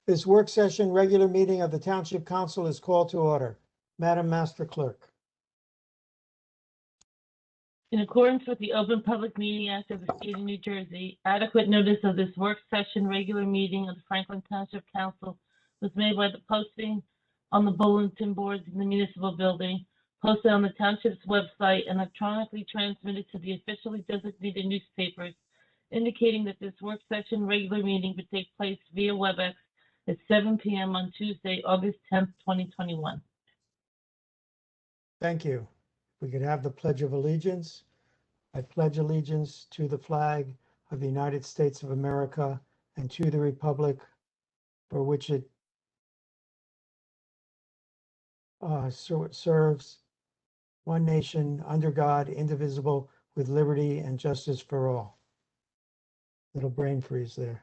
This work session, regular meeting of the Township Council is called to order. Madam Master Clerk. In accordance with the Open Public Meeting Act of the State of New Jersey, adequate notice of this work session regular meeting of the Franklin Township Council was made by the posting on the bulletin boards in the municipal building, posted on the township's website, and electronically transmitted to the officially designated newspapers, indicating that this work session regular meeting would take place via WebEx at 7 p.m. on Tuesday, August 10th, 2021. Thank you. We could have the Pledge of Allegiance. I pledge allegiance to the flag of the United States of America and to the republic for which it serves, one nation, under God, indivisible, with liberty and justice for all. Little brain freeze there.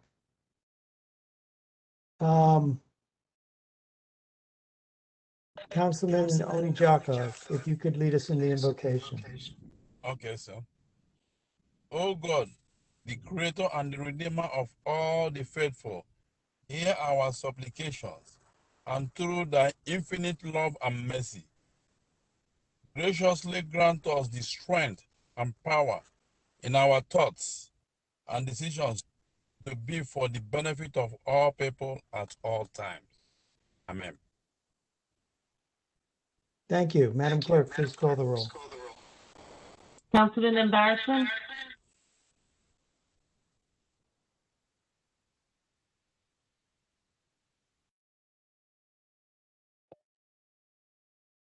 Councilman Onijaka, if you could lead us in the invocation. Okay, sir. Oh God, the creator and the redeemer of all the faithful, hear our supplications, and through thy infinite love and mercy, graciously grant us the strength and power in our thoughts and decisions to be for the benefit of all people at all times. Amen. Thank you. Madam Clerk, please call the roll. Councilman Embarrasson?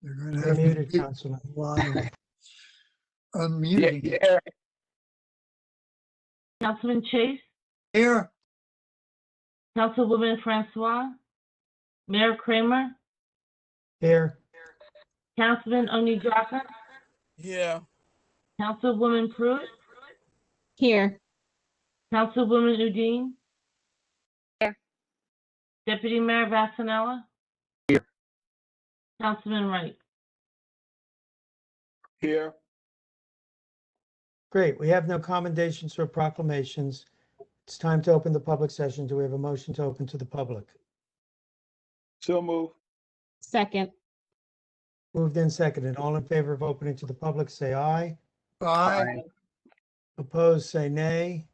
They're going to You're have to muted, keep Councilman. unmuting. Councilman Chase? Here, Councilwoman Francois? Mayor Kramer? Here. Councilman Onijaka? Here. Councilwoman Pruitt? Here. Councilwoman Udine? Here. Deputy Mayor Vassanella? Here. Councilman Wright? here. Great. We have no commendations or proclamations. It's time to open the public session. Do we have a motion to open to the public? So move. Second. Moved and seconded. All in favor of opening to the public, say aye. Aye. Opposed, say nay.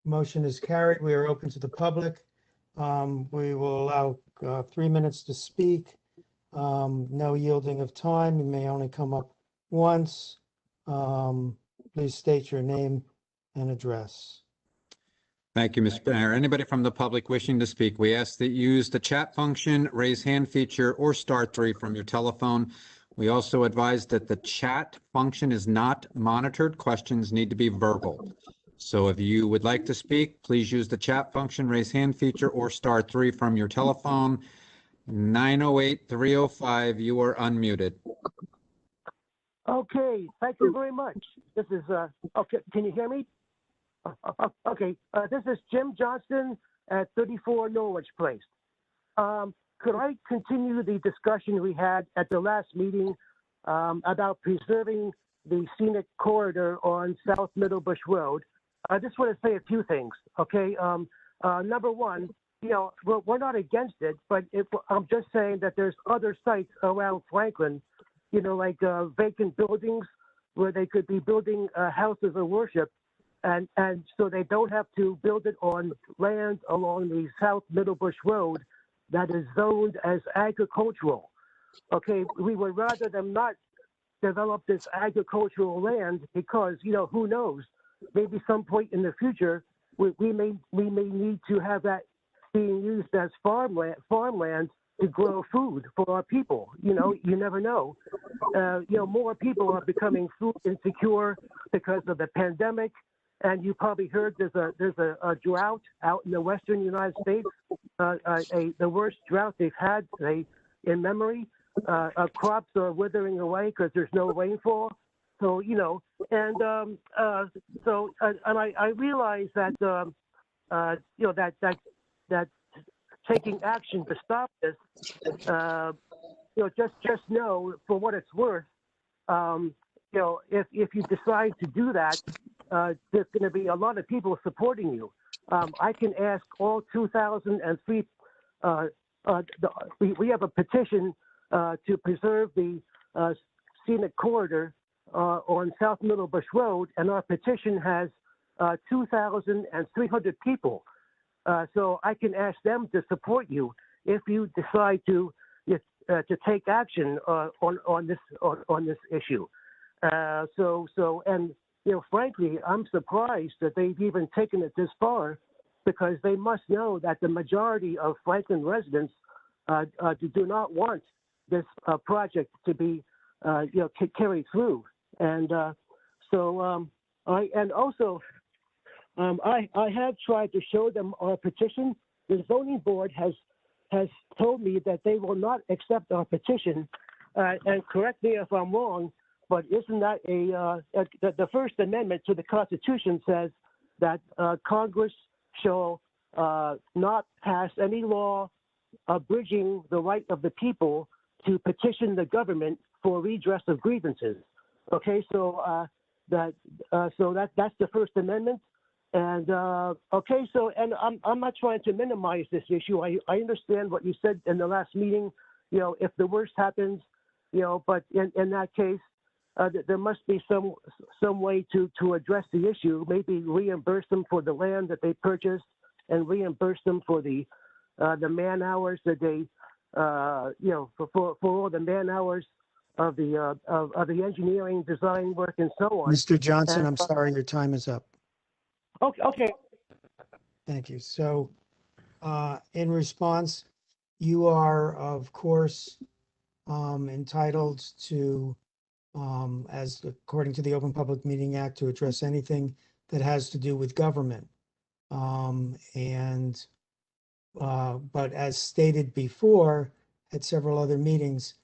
Motion is carried. We are open to the public. We will allow 3 minutes to speak. No yielding of time. You may only come up once. Please state your name and address. Thank you, Mr. Mayor. Anybody from the public wishing to speak, we ask that you use the chat function, raise hand feature, or *3 from your telephone. We also advise that the chat function is not monitored. Questions need to be verbal. So if you would like to speak, please use the chat function, raise hand feature, or *3 from your telephone. 908-305, you are unmuted. Okay, thank you very much. This is, okay, can you hear me? Okay, this is Jim Johnston at 34 Norwich Place. Could I continue the discussion we had at the last meeting about preserving the scenic corridor on South Middlebush Road? I just want to say a few things, okay? Number one, you know, we're not against it, but I'm just saying that there's other sites around Franklin, you know, like vacant buildings where they could be building houses of worship, and so they don't have to build it on land along the South Middlebush Road that is zoned as agricultural. Okay, we would rather them not develop this agricultural land because, you know, who knows, maybe some point in the future we may need to have that being used as farmland to grow food for our people. You know, you never know. You know, more people are becoming food insecure because of the pandemic. And you probably heard there's a drought out in the western United States, the worst drought they've had in memory. Crops are withering away because there's no rainfall. So, you know, and I realize that you know that taking action to stop this, you know, just know for what it's worth. You know, if you decide to do that, there's going to be a lot of people supporting you. I can ask all 2,003. We have a petition to preserve the scenic corridor on South Middlebush Road, and our petition has 2,300 people. So I can ask them to support you if you decide to take action on this issue. And frankly, I'm surprised that they've even taken it this far, because they must know that the majority of Franklin residents do not want this project to be carried through. And I have tried to show them our petition. The zoning board has told me that they will not accept our petition. And correct me if I'm wrong, but isn't that the First Amendment to the Constitution says that Congress shall not pass any law abridging the right of the people to petition the government for redress of grievances. Okay, so that's the First Amendment. And and I'm not trying to minimize this issue. I understand what you said in the last meeting. If the worst happens, but in that case, there must be some way to address the issue. Maybe reimburse them for the land that they purchased, and reimburse them for the man hours that they for all the man hours of the engineering, design work, and so on. Mr. Johnson, And, I'm sorry, your time is up. Okay. Thank you. So, in response, you are, of course, entitled to, as according to the Open Public Meeting Act, to address anything that has to do with government. But as stated before at several other meetings,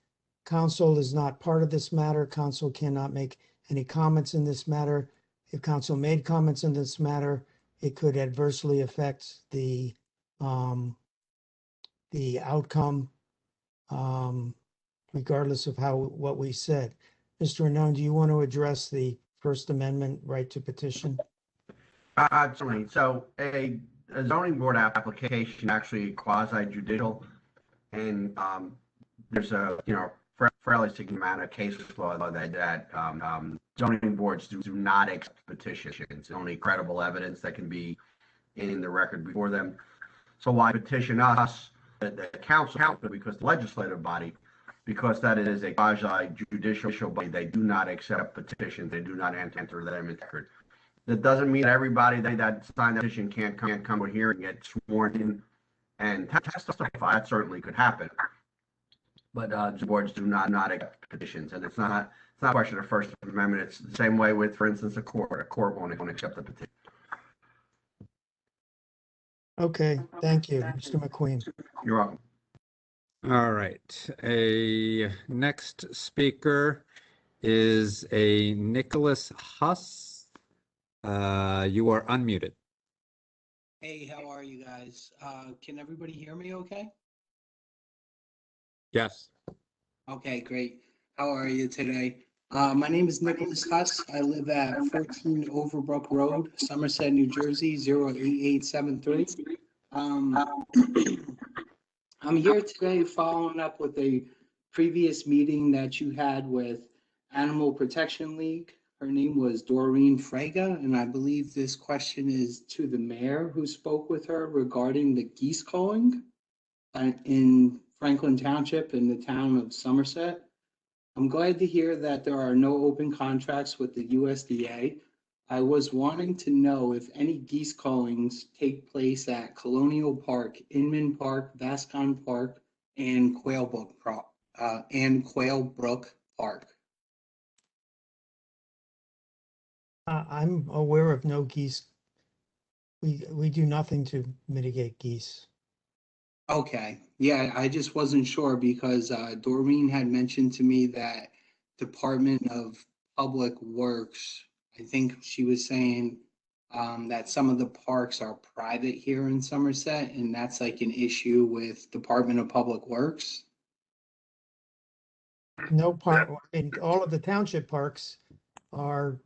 council is not part of this matter. Council cannot make any comments in this matter. If council made comments in this matter, it could adversely affect the outcome, regardless of what we said. Mr. Arnone, do you want to address the First Amendment right to petition? Absolutely. So a zoning board application actually quasi-judicial, and there's a fairly significant amount of case law that zoning boards do not accept petitions. Only credible evidence that can be in the record before them. So why petition us, the council, because the legislative body, because that is a quasi-judicial body, they do not accept petitions. They do not enter them into record. That doesn't mean that everybody that signed the petition can't come here and get sworn in and testify. That certainly could happen. But boards do not accept petitions, and it's not a question of First Amendment. It's the same way with, for instance, a court. A court won't accept the petition. Okay, thank you, Mr. McQueen. You're welcome. All right. A next speaker is a Nicholas Huss. You are unmuted. Hey, how are you guys? Can everybody hear me okay? Yes. Okay, great. How are you today? My name is Nicholas Huss. I live at 14 Overbrook Road, Somerset, New Jersey, 08873. I'm here today following up with a previous meeting that you had with Animal Protection League. Her name was Doreen Fraga, and I believe this question is to the mayor who spoke with her regarding the geese calling in Franklin Township in the town of Somerset. I'm glad to hear that there are no open contracts with the USDA. I was wanting to know if any geese callings take place at Colonial Park, Inman Park, Vascon Park, and Quailbrook Park. I'm aware of no geese. We do nothing to mitigate geese. Okay, yeah, I just wasn't sure because Doreen had mentioned to me that Department of Public Works, I think she was saying that some of the parks are private here in Somerset, and that's like an issue with Department of Public Works. No park, all of the township parks are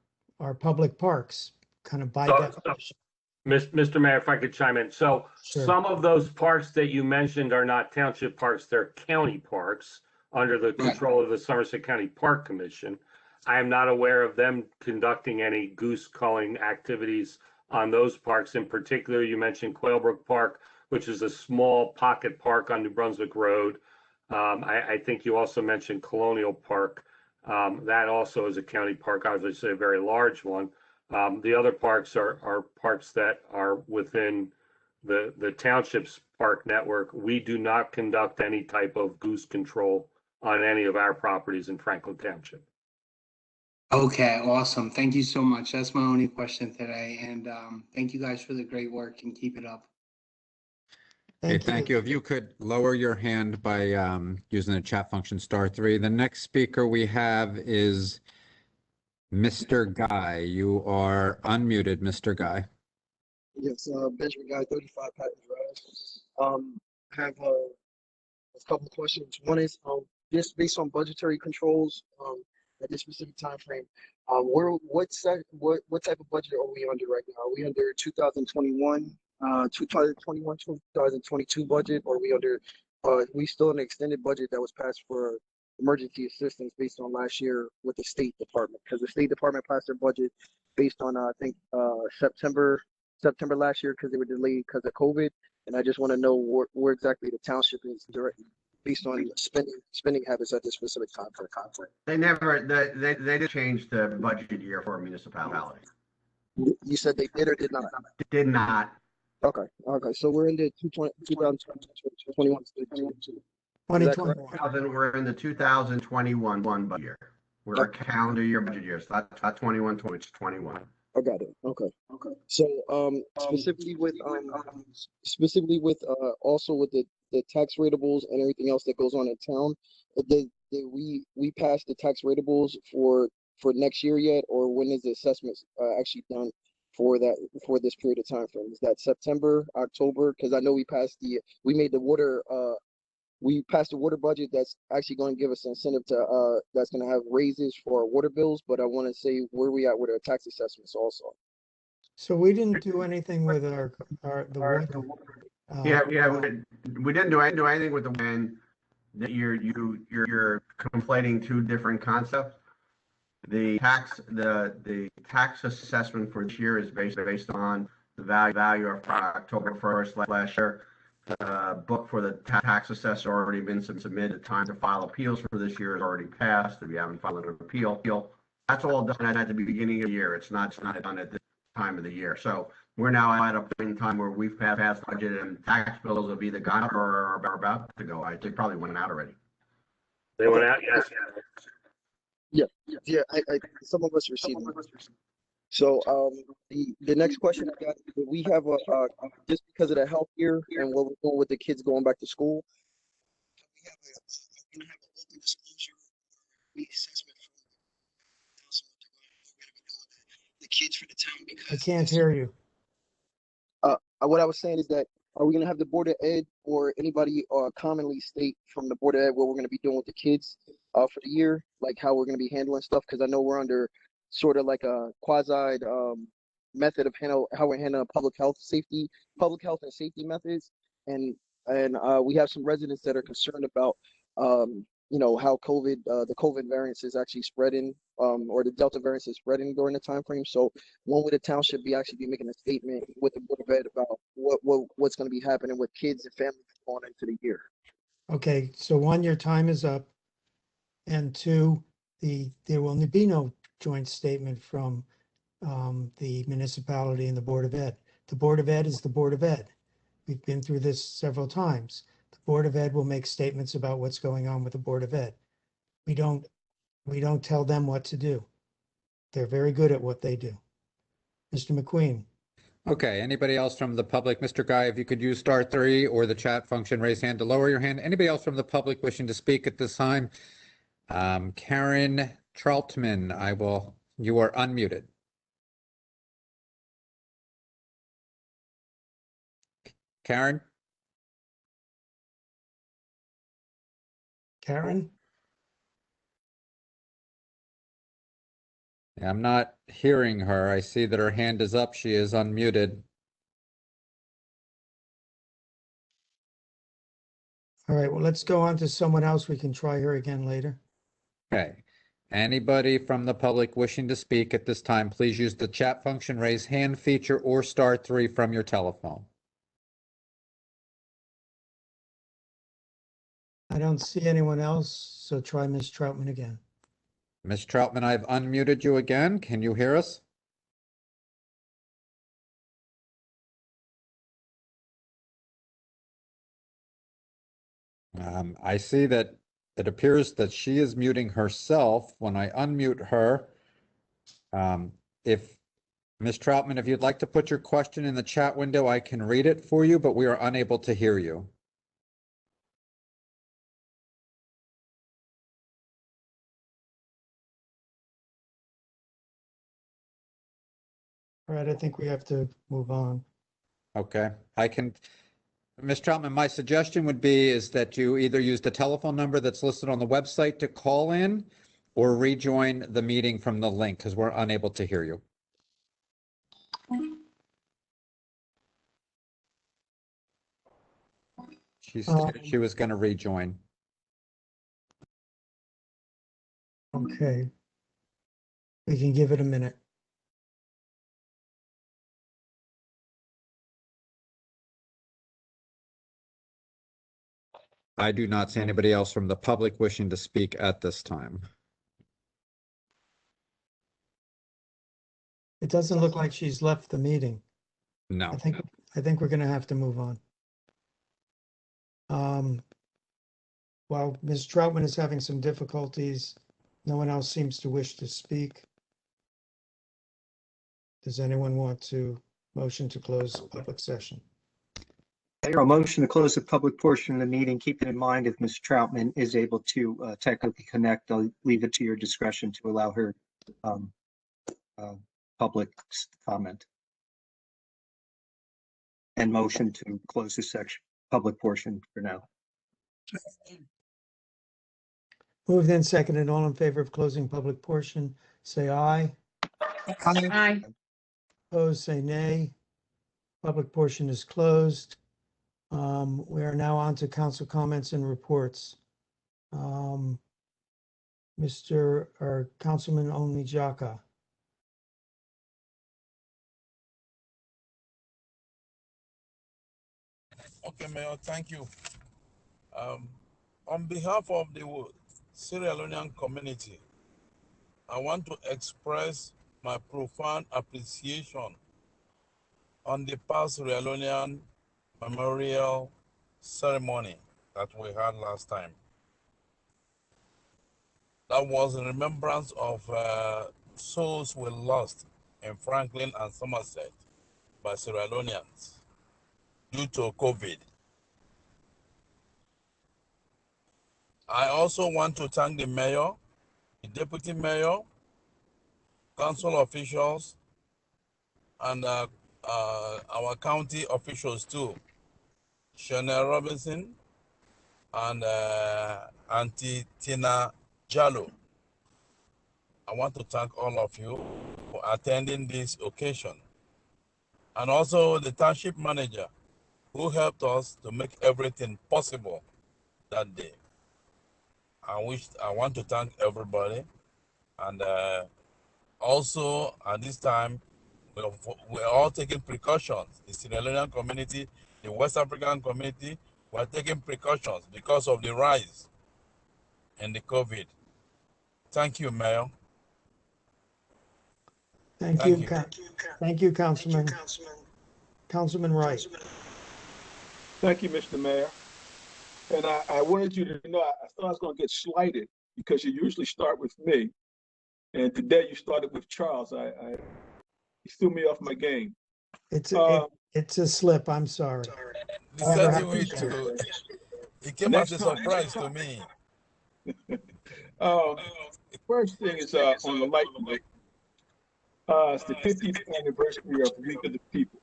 public parks, kind of by definition. Mr. Mayor, if I could chime in. So Sure. some of those parks that you mentioned are not township parks, they're county parks under the control of the Somerset County Park Commission. I am not aware of them conducting any goose culling activities on those parks. In particular, you mentioned Quailbrook Park, which is a small pocket park on New Brunswick Road. I think you also mentioned Colonial Park. That also is a county park, obviously a very large one. The other parks are parks that are within the township's park network. We do not conduct any type of goose control on any of our properties in Franklin Township. Okay, awesome. Thank you so much. That's my only question today. And thank you guys for the great work and keep it up. Okay, thank you. If you could lower your hand by using the chat function *3. The next speaker we have is Mr. Guy. You are unmuted, Mr. Guy. Yes, Benjamin Guy, 35 Patton Drive. I have a couple of questions. One is just based on budgetary controls at this specific time frame. What type of budget are we under right now? Are we under 2021, 2022 budget, or are we under? We still in an extended budget that was passed for emergency assistance based on last year with the State Department, because the State Department passed their budget based on I think September last year because they were delayed because of COVID, and I just want to know where exactly the township is directly based on spending habits at this specific time for the conflict. They did change the budget year for a municipality. You said they did or did not? Did not. Okay. So we're in the 2021. 2021. We're in the 2021 budget year. We're a calendar year budget year, so not 21, it's 21. I got it. Okay. So specifically with also with the tax ratables and everything else that goes on in town, did we pass the tax ratables for next year yet, or when is the assessments actually done for this period of time frame? Is that September, October? Because I know we passed the water budget that's actually going to give us an incentive to that's going to have raises for our water bills, but I want to say where we at with our tax assessments also. So we didn't do anything with the water. We didn't do anything with the when that you're conflating two different concepts. The tax assessment for this year is based on the value of October 1st last year. Book for the tax assessor already been submitted. The time to file appeals for this year is already passed. If you haven't filed an appeal, that's all done at the beginning of the year. It's not done at this time of the year. So we're now at a point in time where we've passed budget and tax bills have either gone out or are about to go. They probably went out already. They went out, yes. Yeah. I some of us received them. So the next question I got, we have just because of the health year and what we're doing with the kids going back to school, we have an open disclosure reassessment from the kids for the town. Because I can't hear you. what I was saying is that are we going to have the Board of Ed or anybody commonly state from the Board of Ed what we're going to be doing with the kids for the year, like how we're going to be handling stuff? Because I know we're under sort of like a quasi method of how we're handling public health and safety methods, and we have some residents that are concerned about how the COVID variant is actually spreading, or the Delta variant is spreading during the time frame. So when would the township be making a statement with the Board of Ed about what's going to be happening with kids and families going into the year? Okay, so 1, your time is up, and 2, there will be no joint statement from the municipality and the Board of Ed. The Board of Ed is the Board of Ed. We've been through this several times. The Board of Ed will make statements about what's going on with the Board of Ed. We don't tell them what to do. They're very good at what they do. Mr. McQueen. Okay, anybody else from the public? Mr. Guy, if you could use *3 or the chat function, raise hand to lower your hand. Anybody else from the public wishing to speak at this time? Karen Troutman, you are unmuted. Karen? Karen? I'm not hearing her. I see that her hand is up. She is unmuted. All right, well, let's go on to someone else. We can try her again later. Okay. Anybody from the public wishing to speak at this time, please use the chat function, raise hand feature, or *3 from your telephone. I don't see anyone else, so try Ms. Troutman again. Ms. Troutman, I've unmuted you again. Can you hear us? I see that it appears that she is muting herself when I unmute her. If Ms. Troutman, if you'd like to put your question in the chat window, I can read it for you, but we are unable to hear you. All right, I think we have to move on. Okay, Ms. Troutman, my suggestion would be is that you either use the telephone number that's listed on the website to call in or rejoin the meeting from the link because we're unable to hear you. She stated she was going to rejoin. Okay. We can give it a minute. I do not see anybody else from the public wishing to speak at this time. It doesn't look like she's left the meeting. No. I think we're gonna have to move on. While Ms. Troutman is having some difficulties, no one else seems to wish to speak. Does anyone want to motion to close public session? Mayor, a motion to close the public portion of the meeting, keeping in mind if Ms. Troutman is able to technically connect, I'll leave it to your discretion to allow her public comment. And motion to close the section, public portion for now. Moved and seconded, all in favor of closing public portion, say aye. Aye. Opposed, say nay. Public portion is closed. We are now on to council comments and reports. Councilman Onijaka. Okay, Mayor, thank you. On behalf of the Sierra Leonean community, I want to express my profound appreciation on the past Sierra Leonean memorial ceremony that we had last time. That was in remembrance of souls we lost in Franklin and Somerset by Sierra Leoneans due to COVID. I also want to thank the mayor, the deputy mayor, council officials, and our county officials too, Shana Robinson and Auntie Tina Jallo. I want to thank all of you for attending this occasion. And also the township manager who helped us to make everything possible that day. I want to thank everybody. And also at this time, we're all taking precautions. The Sierra Leonean community, the West African community, we're taking precautions because of the rise in the COVID. Thank you, Mayor. Thank you, Councilman. Councilman Wright. Thank you, Mr. Mayor. And I wanted you to know, I thought I was going to get slighted because you usually start with me. And today you started with Charles. You threw me off my game. It's a slip, I'm sorry. It came as a surprise to me. The first thing is on the light note. It's the 50th anniversary of Week of the People.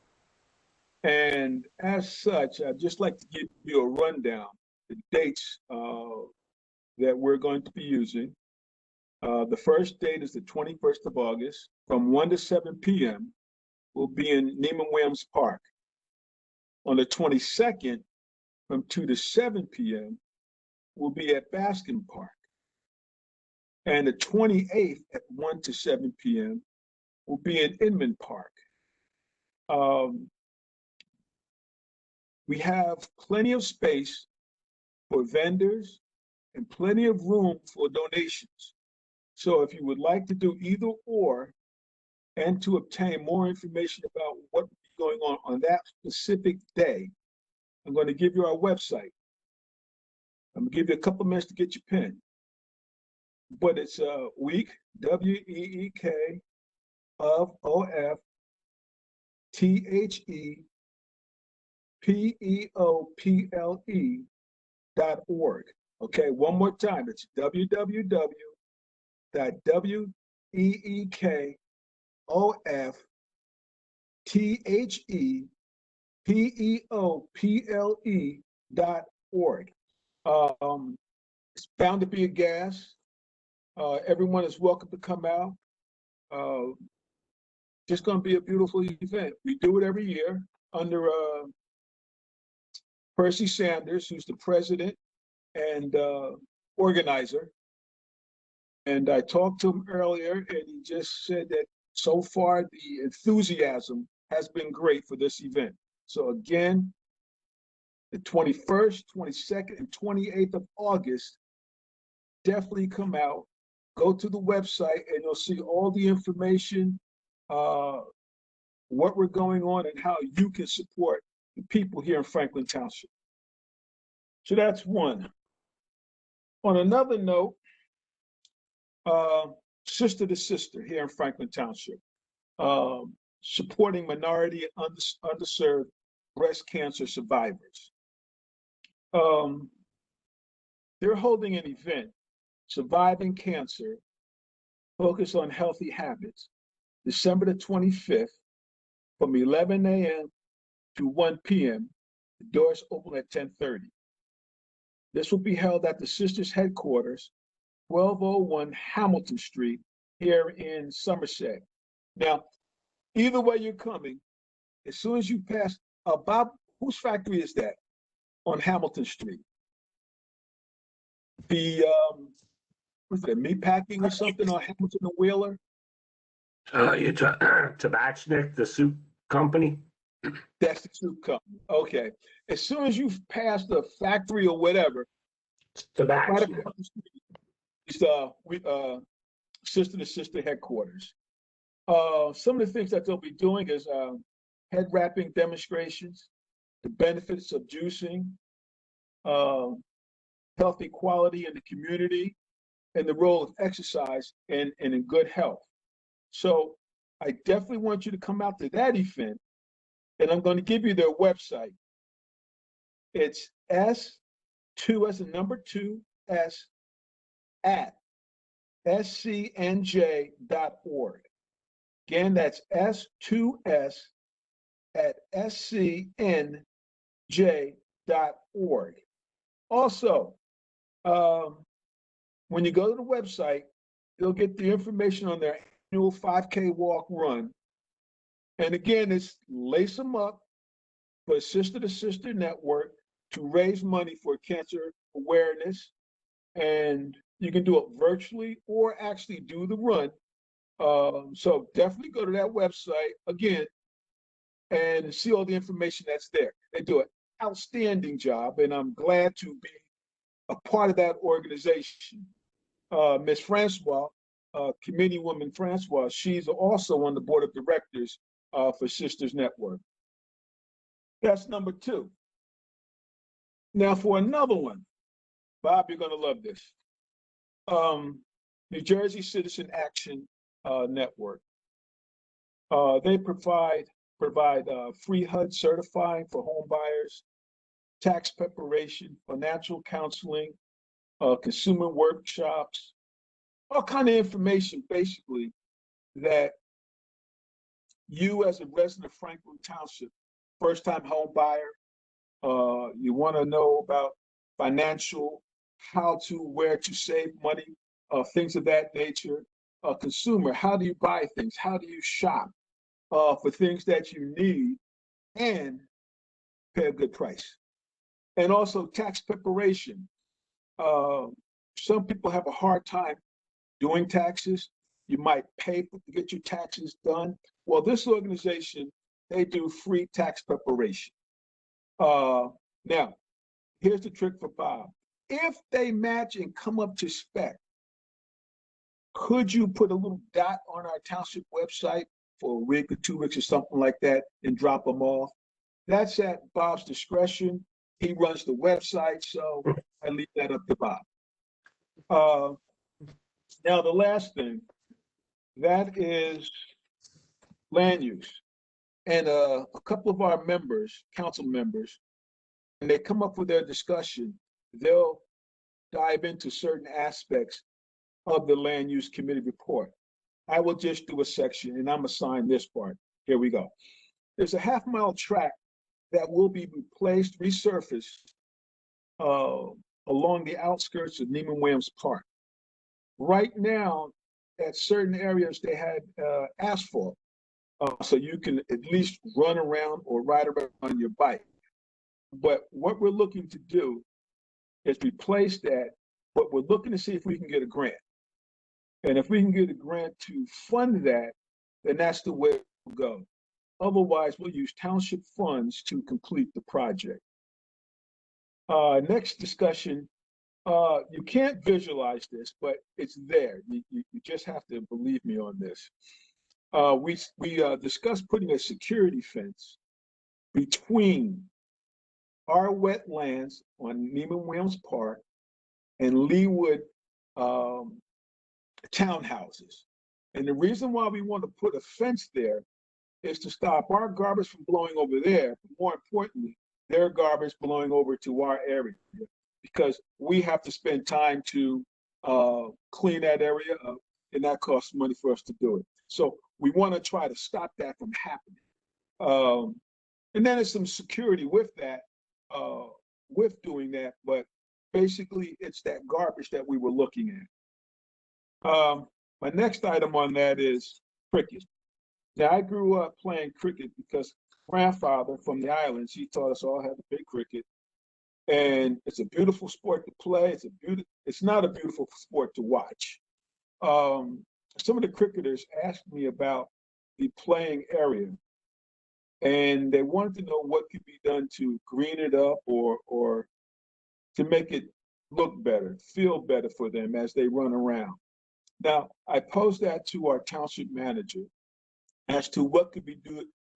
And as such, I'd just like to give you a rundown, the dates that we're going to be using. The first date is the 21st of August from 1 to 7 p.m. We'll be in Neiman Williams Park. On the 22nd, from 2 to 7 p.m., will be at Baskin Park. And the 28th at 1 to 7 p.m. will be in Inman Park. We have plenty of space for vendors and plenty of room for donations. So if you would like to do either or, and to obtain more information about what will be going on that specific day, I'm going to give you our website. I'm going to give you a couple minutes to get your pen. But it's week, W-E-E-K, of OFTHEPEOPLE.org. Okay, one more time. It's www.DEEKOFTHEPEOPLE.org. It's bound to be a gas. Everyone is welcome to come out. Just going to be a beautiful event. We do it every year under Percy Sanders, who's the president and organizer. And I talked to him earlier, and he just said that so far the enthusiasm has been great for this event. So again, the 21st, 22nd, and 28th of August, definitely come out. Go to the website, and you'll see all the information, what we're going on, and how you can support the people here in Franklin Township. So that's one. On another note, Sister to Sister here in Franklin Township, supporting minority and underserved breast cancer survivors. They're holding an event, Surviving Cancer, Focus on Healthy Habits, December the 25th, from 11 a.m. to 1 p.m. The doors open at 10:30. This will be held at the Sisters Headquarters, 1201 Hamilton Street, here in Somerset. Now, either way you're coming, as soon as you pass, Bob, whose factory is that on Hamilton Street? The, what's that, meat packing or something on Hamilton and Wheeler? Tabachnik, the soup company. That's the soup company. Okay. As soon as you pass the factory or whatever, right across the street, it's Sister to Sister Headquarters. Some of the things that they'll be doing is head wrapping demonstrations, the benefits of juicing, health equality in the community, and the role of exercise and in good health. So I definitely want you to come out to that event, and I'm going to give you their website. It's S2 as a number 2, S at scnj.org. Again, that's S2S at scnj.org. Also, when you go to the website, you'll get the information on their annual 5K walk run. And again, it's Lace Them Up for Sister to Sister Network to raise money for cancer awareness. And you can do it virtually or actually do the run. So definitely go to that website again and see all the information that's there. They do an outstanding job, and I'm glad to be a part of that organization. Ms. Francois, Committee Woman Francois, she's also on the board of directors for Sisters Network. That's number 2. Now for another one, Bob, you're going to love this. New Jersey Citizen Action Network. They provide free HUD certifying for home buyers, tax preparation, financial counseling, consumer workshops, all kind of information basically that you as a resident of Franklin Township, first-time home buyer, you want to know about financial, where to save money, things of that nature. Consumer, how do you buy things? How do you shop for things that you need and pay a good price? And also tax preparation. Some people have a hard time doing taxes. You might pay to get your taxes done. Well, this organization, they do free tax preparation. Now, here's the trick for Bob. If they match and come up to spec, could you put a little dot on our township website for a week or 2 weeks or something like that and drop them off? That's at Bob's discretion. He runs the website, so I leave that up to Bob. Now, the last thing, that is land use. And a couple of our members, council members, when they come up with their discussion, they'll dive into certain aspects of the land use committee report. I will just do a section and I'm assigned this part. Here we go. There's a half-mile track that will be replaced, resurfaced along the outskirts of Neiman Williams Park. Right now, at certain areas, they had asphalt, so you can at least run around or ride around on your bike. But what we're looking to do is replace that, but we're looking to see if we can get a grant. And if we can get a grant to fund that, then that's the way we'll go. Otherwise, we'll use township funds to complete the project. Next discussion, you can't visualize this, but it's there. You just have to believe me on this. We discussed putting a security fence between our wetlands on Neiman Williams Park and Leewood townhouses. And the reason why we want to put a fence there is to stop our garbage from blowing over there, but more importantly, their garbage blowing over to our area, because we have to spend time to clean that area up, and that costs money for us to do it. So we want to try to stop that from happening. And then there's some security with that, with doing that, but basically it's that garbage that we were looking at. My next item on that is cricket. Now, I grew up playing cricket because grandfather from the islands, he taught us all how to play cricket. And it's a beautiful sport to play. It's not a beautiful sport to watch. Some of the cricketers asked me about the playing area, and they wanted to know what could be done to green it up or to make it look better, feel better for them as they run around. Now, I posed that to our township manager as to what could be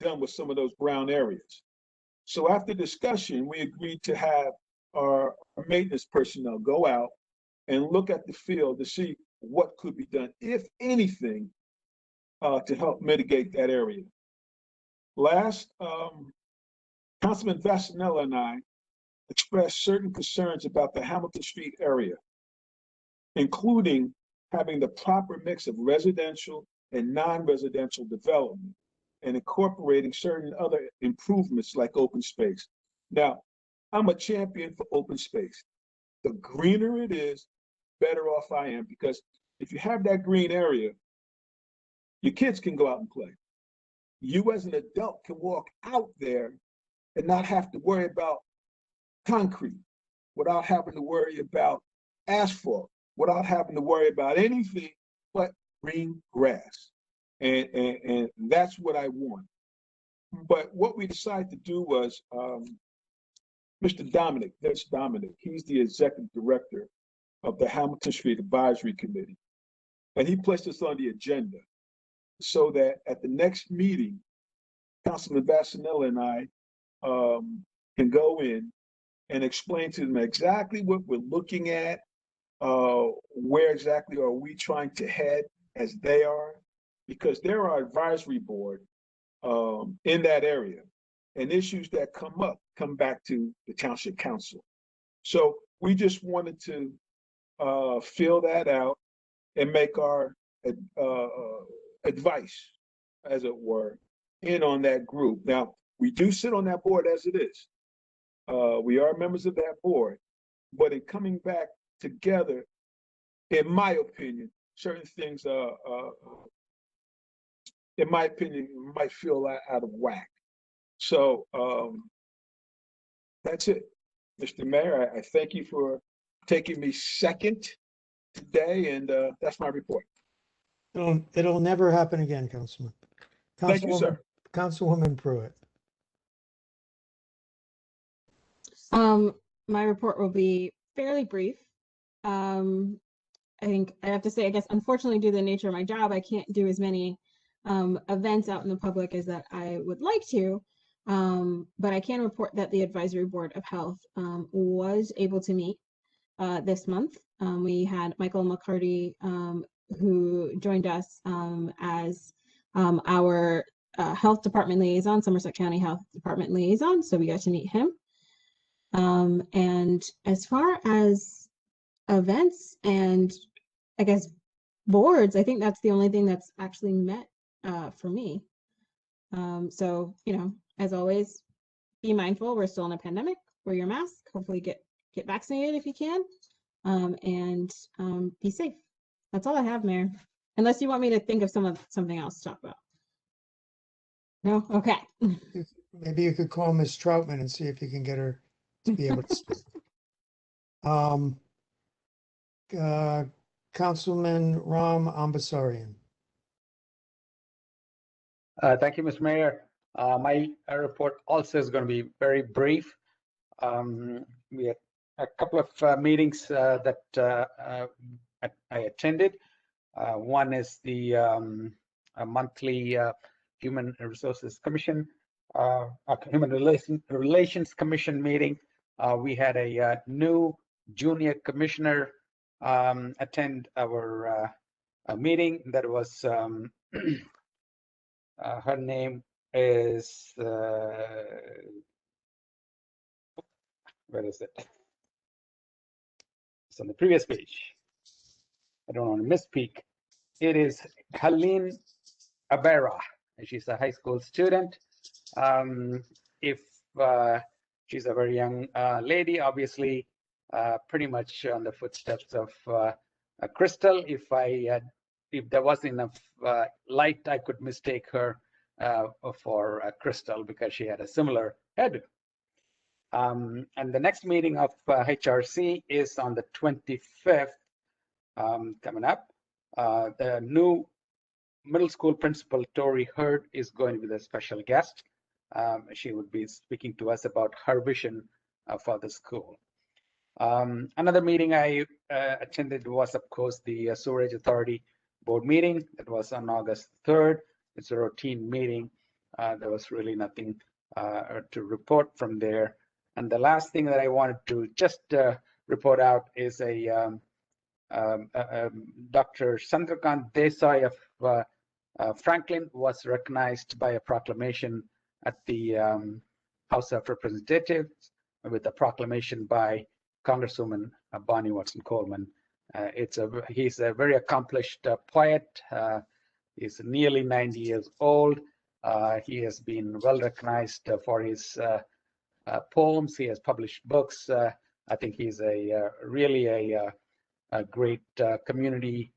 done with some of those brown areas. So after discussion, we agreed to have our maintenance personnel go out and look at the field to see what could be done, if anything, to help mitigate that area. Last, Councilman Vasanella and I expressed certain concerns about the Hamilton Street area, including having the proper mix of residential and non-residential development and incorporating certain other improvements like open space. Now, I'm a champion for open space. The greener it is, better off I am, because if you have that green area, your kids can go out and play. You as an adult can walk out there and not have to worry about concrete, without having to worry about asphalt, without having to worry about anything but green grass. And that's what I want. But what we decided to do was, Mr. Dominic, that's Dominic, he's the executive director of the Hamilton Street Advisory Committee. And he placed us on the agenda so that at the next meeting, Councilman Vasanella and I can go in and explain to them exactly what we're looking at, where exactly are we trying to head as they are, because they're our advisory board in that area, and issues that come back to the Township Council. So we just wanted to fill that out and make our advice, as it were, in on that group. Now, we do sit on that board as it is. We are members of that board, but in coming back together, in my opinion, certain things, in my opinion, might feel out of whack. So that's it. Mr. Mayor, I thank you for taking me second today, and that's my report. It'll never happen again, Councilman. Thank you, sir. Councilwoman Pruitt. My report will be fairly brief. I think I have to say, I guess, unfortunately, due to the nature of my job, I can't do as many events out in the public as that I would like to. But I can report that the Advisory Board of Health was able to meet this month. We had Michael McCarty, who joined us as our Health Department liaison, Somerset County Health Department liaison. So we got to meet him. And as far as events and I guess boards, I think that's the only thing that's actually met for me. So, you know, as always, be mindful. We're still in a pandemic. Wear your mask. Hopefully get vaccinated if you can. And be safe. That's all I have, Mayor. Unless you want me to think of something else to talk about. No? Okay. Maybe you could call Ms. Troutman and see if you can get her to be able to speak. Councilman Ram Ambasarian. Thank you, Mr. Mayor. My report also is going to be very brief. We had a couple of meetings that I attended. One is the monthly Human Resources Commission, Human Relations Commission meeting. We had a new junior commissioner attend our meeting. That was her name is where is it? It's on the previous page. I don't want to misspeak. It is Helene Abera, and she's a high school student. If she's a very young lady, obviously, pretty much on the footsteps of Crystal. If there wasn't enough light, I could mistake her for Crystal because she had a similar head. And the next meeting of HRC is on the 25th coming up. The new middle school principal, Tori Hurd, is going to be the special guest. She would be speaking to us about her vision for the school. Another meeting I attended was, of course, the Sewerage Authority board meeting. It was on August 3rd. It's a routine meeting. There was really nothing to report from there. And the last thing that I wanted to just report out is Dr. Chandrakant Desai of Franklin was recognized by a proclamation at the House of Representatives with a proclamation by Congresswoman Bonnie Watson Coleman. He's a very accomplished poet. He's nearly 90 years old. He has been well recognized for his poems. He has published books. I think he's really a great community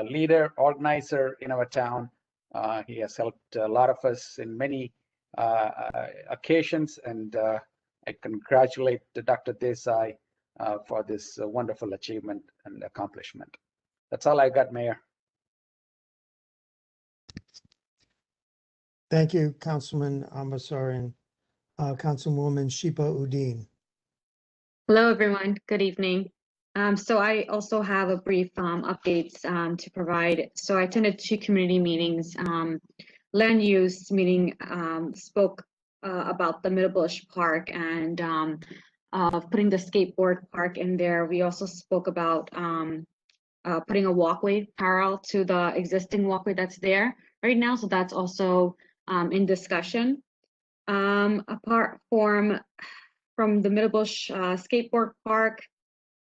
leader, organizer in our town. He has helped a lot of us in many occasions, and I congratulate Dr. Desai for this wonderful achievement and accomplishment. That's all I got, Mayor. Thank you, Councilman Ambasarian. Councilwoman Shipa Udine. Hello, everyone. Good evening. So I also have a brief updates to provide. So I attended 2 community meetings. Land use meeting spoke about the Middlebush Park and putting the skateboard park in there. We also spoke about putting a walkway parallel to the existing walkway that's there right now. So that's also in discussion. Apart from the Middlebush Skateboard Park,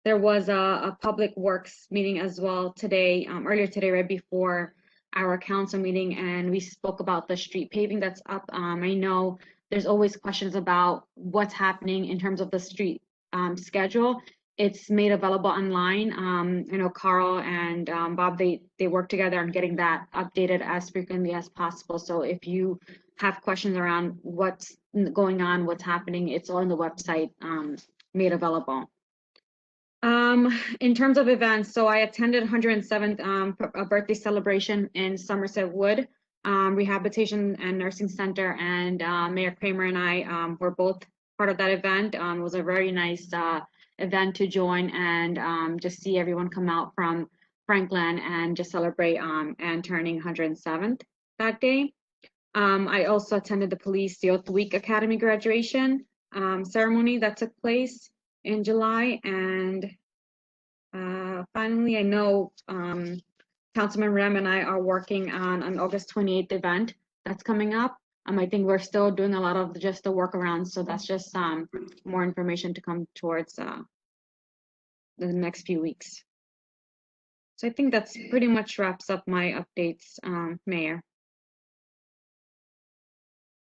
there was a public works meeting as well today, earlier today, right before our council meeting, and we spoke about the street paving that's up. I know there's always questions about what's happening in terms of the street schedule. It's made available online. I know Carl and Bob, they work together on getting that updated as frequently as possible. So if you have questions around what's going on, what's happening, it's all on the website made available. In terms of events, so I attended 107th a birthday celebration in Somerset Wood Rehabilitation and Nursing Center, and Mayor Kramer and I were both part of that event. It was a very nice event to join and just see everyone come out from Franklin and just celebrate and turning 107th that day. I also attended the Police Youth Week Academy graduation ceremony that took place in July. And finally, I know Councilman Rem and I are working on an August 28th event that's coming up. I think we're still doing a lot of just the workarounds, so that's just more information to come towards the next few weeks. So I think that's pretty much wraps up my updates, Mayor.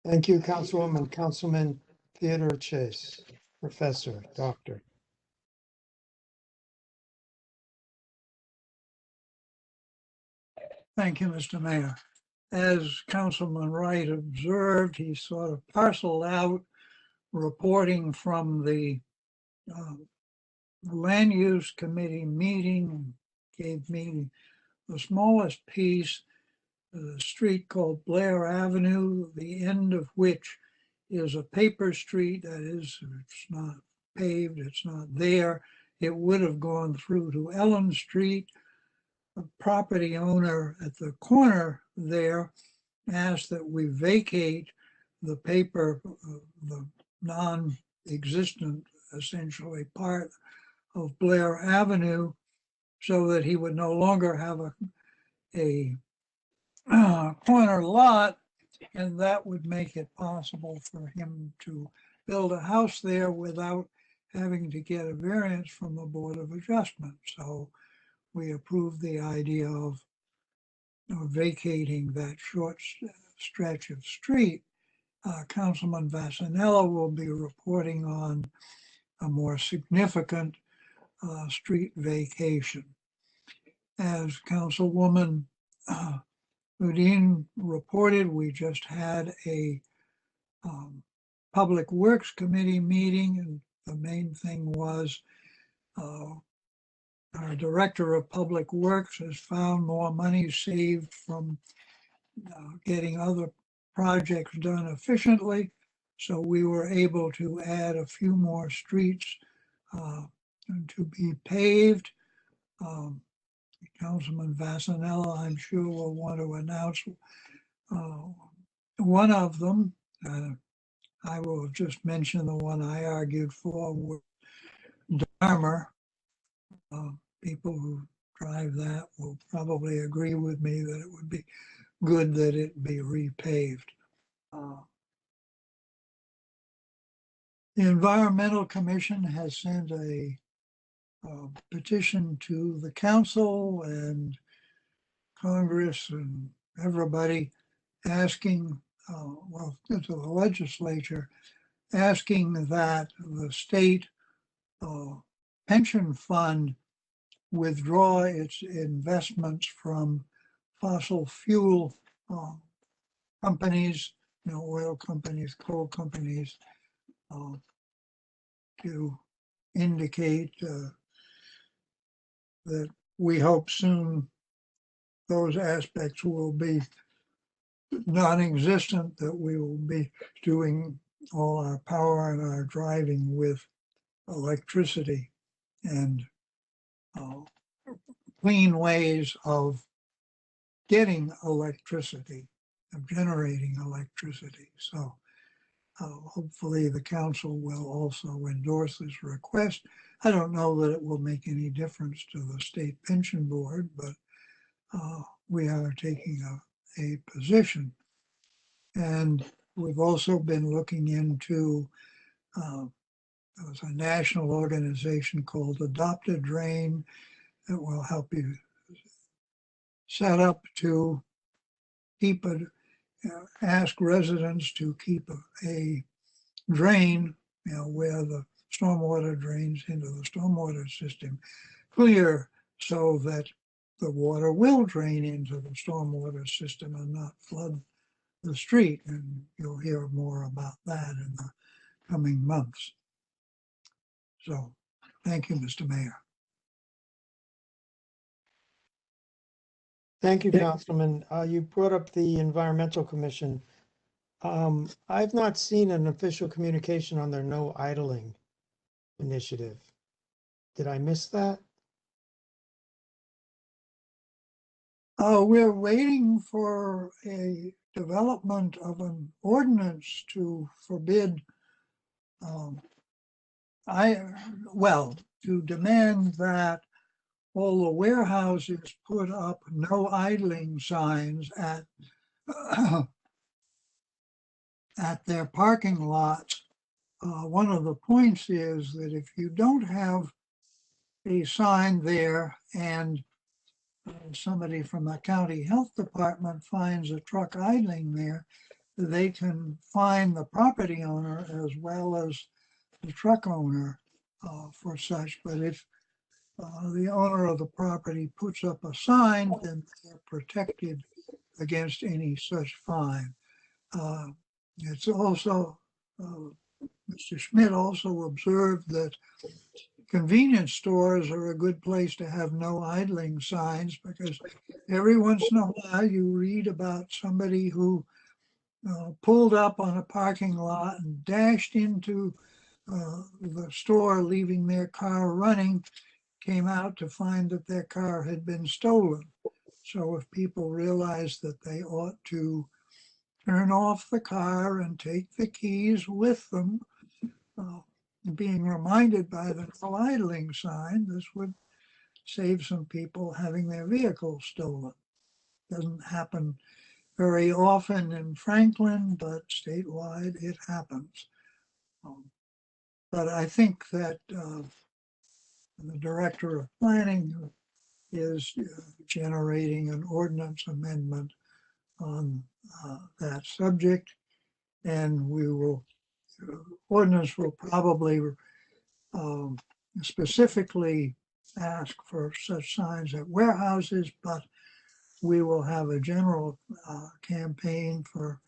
Thank you, Councilwoman. Councilman Theodore Chase, Professor, Doctor. Thank you, Mr. Mayor. As Councilman Wright observed, he sort of parceled out reporting from the Land Use Committee meeting, gave me the smallest piece, a street called Blair Avenue, the end of which is a paper street. That is, it's not paved, it's not there. It would have gone through to Ellen Street. The property owner at the corner there asked that we vacate the paper, the non-existent, essentially, part of Blair Avenue, so that he would no longer have a corner lot, and that would make it possible for him to build a house there without having to get a variance from the Board of Adjustment. So we approved the idea of vacating that short stretch of street. Councilman Vasanella will be reporting on a more significant street vacation. As Councilwoman Udine reported, we just had a Public Works Committee meeting, and the main thing was our Director of Public Works has found more money saved from getting other projects done efficiently. So we were able to add a few more streets to be paved. Councilman Vasanella, I'm sure, will want to announce one of them. I will just mention the one I argued for with Dharma. People who drive that will probably agree with me that it would be good that it be repaved. The Environmental Commission has sent a petition to the council and Congress and everybody asking, well, to the legislature, asking that the state pension fund withdraw its investments from fossil fuel companies, oil companies, coal companies, to indicate that we hope soon those aspects will be non-existent, that we will be doing all our power and our driving with electricity and clean ways of getting electricity, of generating electricity. So hopefully the council will also endorse this request. I don't know that it will make any difference to the state pension board, but we are taking a position. And we've also been looking into, there's a national organization called Adopt a Drain that will help you set up to keep ask residents to keep a drain, where the stormwater drains into the stormwater system clear, so that the water will drain into the stormwater system and not flood the street. And you'll hear more about that in the coming months. So thank you, Mr. Mayor. Thank you, Councilman. You brought up the Environmental Commission. I've not seen an official communication on their no idling initiative. Did I miss that? We're waiting for a development of an ordinance to forbid, to demand that all the warehouses put up no idling signs at at their parking lots. One of the points is that if you don't have a sign there and somebody from the county health department finds a truck idling there, they can fine the property owner as well as the truck owner for such. But if the owner of the property puts up a sign, then they're protected against any such fine. It's also, Mr. Schmidt also observed that convenience stores are a good place to have no idling signs, because every once in a while you read about somebody who pulled up on a parking lot and dashed into the store, leaving their car running, came out to find that their car had been stolen. So if people realize that they ought to turn off the car and take the keys with them, being reminded by the no idling sign, this would save some people having their vehicles stolen. Doesn't happen very often in Franklin, but statewide it happens. But I think that the director of planning is generating an ordinance amendment on that subject, and ordinance will probably specifically ask for such signs at warehouses, but we will have a general campaign for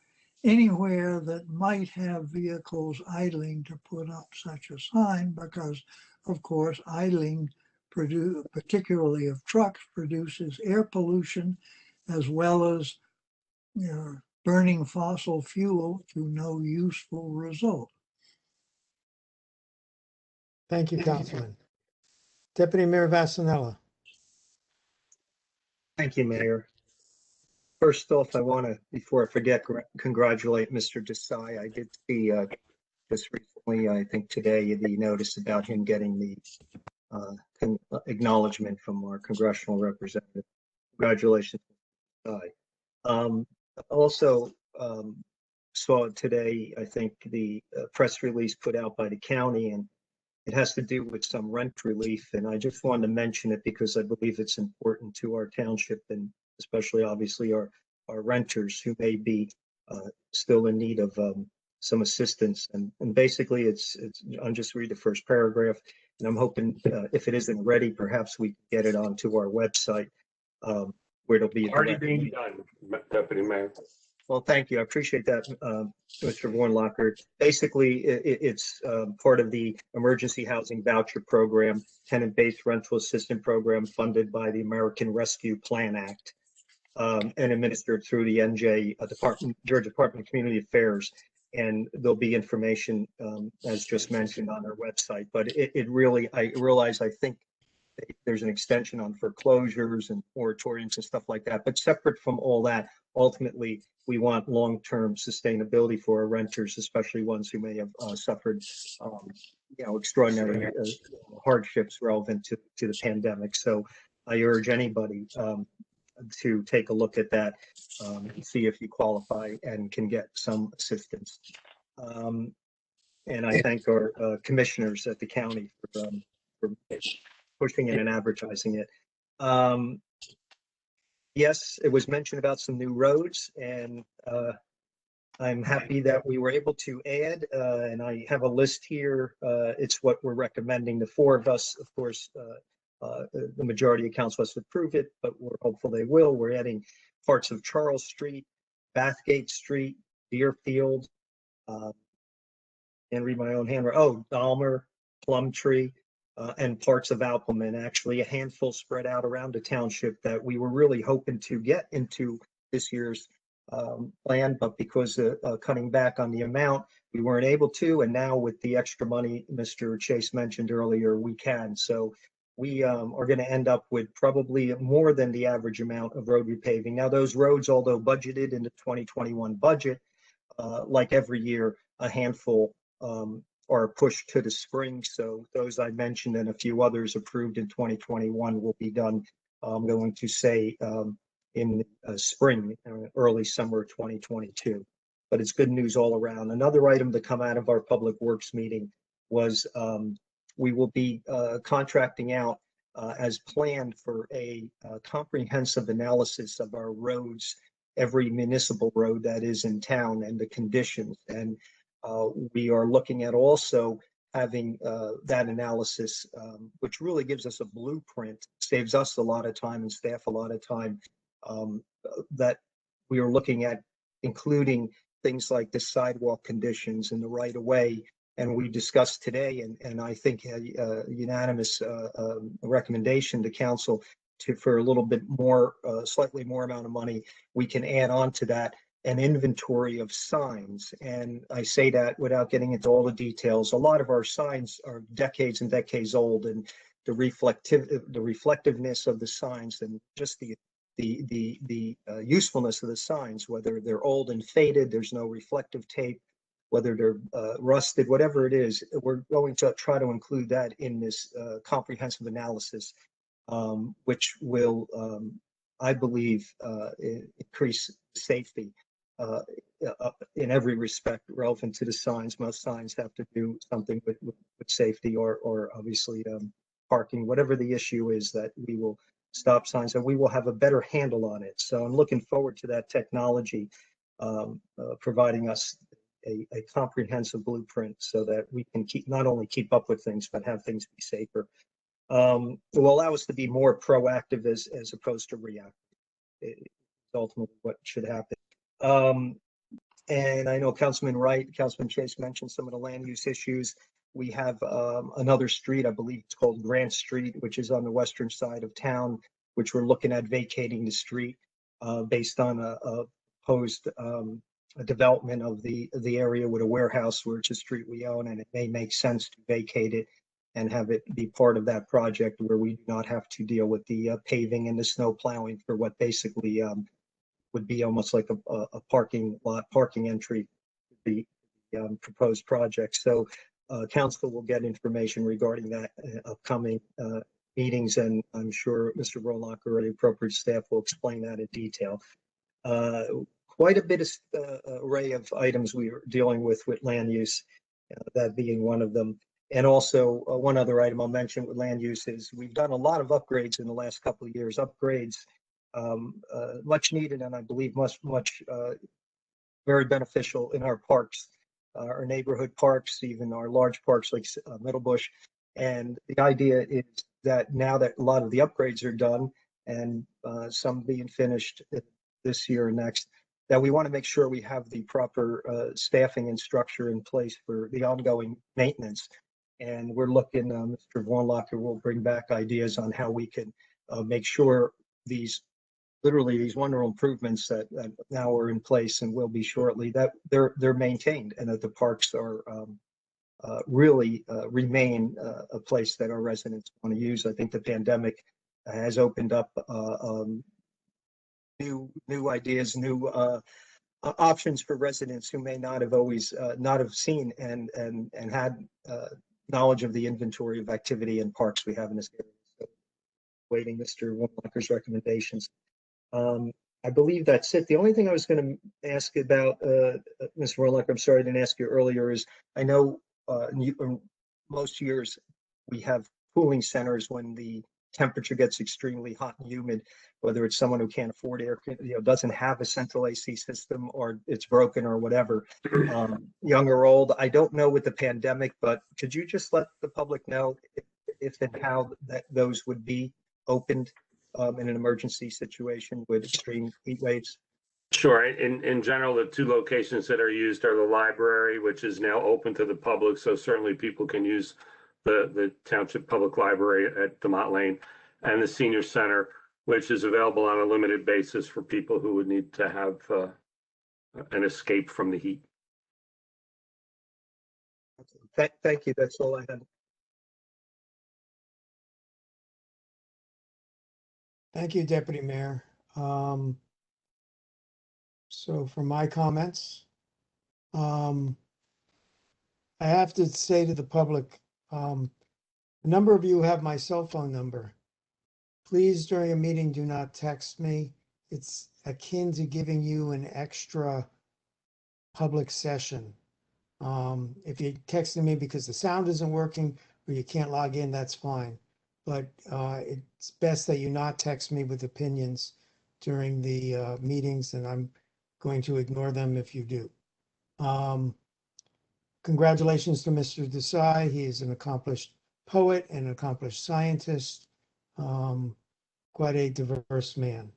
anywhere that might have vehicles idling to put up such a sign, because of course idling, particularly of trucks, produces air pollution as well as burning fossil fuel to no useful result. Thank you, Councilman. Deputy Mayor Vasanella. Thank you, Mayor. First off, I want to, before I forget, congratulate Mr. Desai. I did see just recently, I think today, the notice about him getting the acknowledgement from our congressional representative. Congratulations, Desai. Also, saw today, I think, the press release put out by the county, and it has to do with some rent relief. And I just wanted to mention it because I believe it's important to our township, and especially obviously our renters who may be still in need of some assistance. And basically I'll just read the first paragraph, and I'm hoping if it isn't ready, perhaps we can get it onto our website where it'll be Already being done, Deputy Mayor. Well, thank you. I appreciate that, Mr. Warnlocker. Basically, it's part of the Emergency Housing Voucher Program, tenant-based rental assistance program funded by the American Rescue Plan Act and administered through the NJ Georgia Department of Community Affairs. And there'll be information, as just mentioned, on our website. But it really, I realize, I think there's an extension on foreclosures and moratoriums and stuff like that. But separate from all that, ultimately, we want long-term sustainability for our renters, especially ones who may have suffered, extraordinary hardships relevant to the pandemic. So I urge anybody to take a look at that and see if you qualify and can get some assistance. And I thank our commissioners at the county for pushing it and advertising it. Yes, it was mentioned about some new roads, and I'm happy that we were able to add, and I have a list here. It's what we're recommending. The four of us, of course, the majority of council has to approve it, but we're hopeful they will. We're adding parts of Charles Street, Bathgate Street, Deerfield, and read my own handwriting. Oh, Dahmer, Plumtree, and parts of Alpleman, actually a handful spread out around the township that we were really hoping to get into this year's plan, but because of cutting back on the amount, we weren't able to. And now with the extra money Mr. Chase mentioned earlier, we can. So we are going to end up with probably more than the average amount of road repaving. Now, those roads, although budgeted in the 2021 budget, like every year, a handful are pushed to the spring. So those I mentioned and a few others approved in 2021 will be done, I'm going to say, in spring, early summer 2022. But it's good news all around. Another item to come out of our Public Works meeting was we will be contracting out as planned for a comprehensive analysis of our roads, every municipal road that is in town and the conditions. And we are looking at also having that analysis, which really gives us a blueprint, saves us a lot of time and staff a lot of time, that we are looking at including things like the sidewalk conditions and the right of way. And we discussed today, and I think a unanimous recommendation to council for a little bit more, slightly more amount of money, we can add on to that an inventory of signs. And I say that without getting into all the details. A lot of our signs are decades and decades old, and the reflectiveness of the signs and just the usefulness of the signs, whether they're old and faded, there's no reflective tape, whether they're rusted, whatever it is, we're going to try to include that in this comprehensive analysis, which will, I believe, increase safety in every respect relevant to the signs. Most signs have to do something with safety or obviously parking, whatever the issue is, that we will stop signs and we will have a better handle on it. So I'm looking forward to that technology providing us a comprehensive blueprint so that we can not only keep up with things, but have things be safer. It will allow us to be more proactive as opposed to reactive. It's ultimately what should happen. And I know Councilman Chase mentioned some of the land use issues. We have another street, I believe it's called Grant Street, which is on the western side of town, which we're looking at vacating the street based on a proposed development of the area with a warehouse, which is a street we own, and it may make sense to vacate it and have it be part of that project where we do not have to deal with the paving and the snow plowing for what basically would be almost like a parking lot, parking entry, the proposed project. So council will get information regarding that upcoming meetings, and I'm sure Mr. Rolocker or the appropriate staff will explain that in detail. Quite a bit of array of items we are dealing with land use, that being one of them. And also one other item I'll mention with land use is we've done a lot of upgrades in the last couple of years, much needed, and I believe much very beneficial in our parks, our neighborhood parks, even our large parks like Middlebush. And the idea is that now that a lot of the upgrades are done and some being finished this year and next, that we want to make sure we have the proper staffing and structure in place for the ongoing maintenance. And we're looking, Mr. Vornlocker will bring back ideas on how we can make sure these wonderful improvements that now are in place and will be shortly, that they're maintained and that the parks are really remain a place that our residents want to use. I think the pandemic has opened up new ideas, new options for residents who may not have always not have seen and had knowledge of the inventory of activity and parks we have in this area. So, waiting Mr. Walker's recommendations. I believe that's it. The only thing I was going to ask about, Mr. Warlock, I'm sorry I didn't ask you earlier, is I know most years we have cooling centers when the temperature gets extremely hot and humid, whether it's someone who can't afford air, doesn't have a central AC system, or it's broken or whatever, young or old. I don't know with the pandemic, but could you just let the public know if and how those would be opened in an emergency situation with extreme heat waves? Sure. In general, the two locations that are used are the library, which is now open to the public, so certainly people can use the Township Public Library at Demont Lane, and the Senior Center, which is available on a limited basis for people who would need to have an escape from the heat. Thank you. That's all I had. Thank you, Deputy Mayor. So for my comments, I have to say to the public, a number of you have my cell phone number. Please, during a meeting, do not text me. It's akin to giving you an extra public session. If you're texting me because the sound isn't working or you can't log in, that's fine. But it's best that you not text me with opinions during the meetings, and I'm going to ignore them if you do. Congratulations to Mr. Desai. He is an accomplished poet and an accomplished scientist. Quite a diverse man.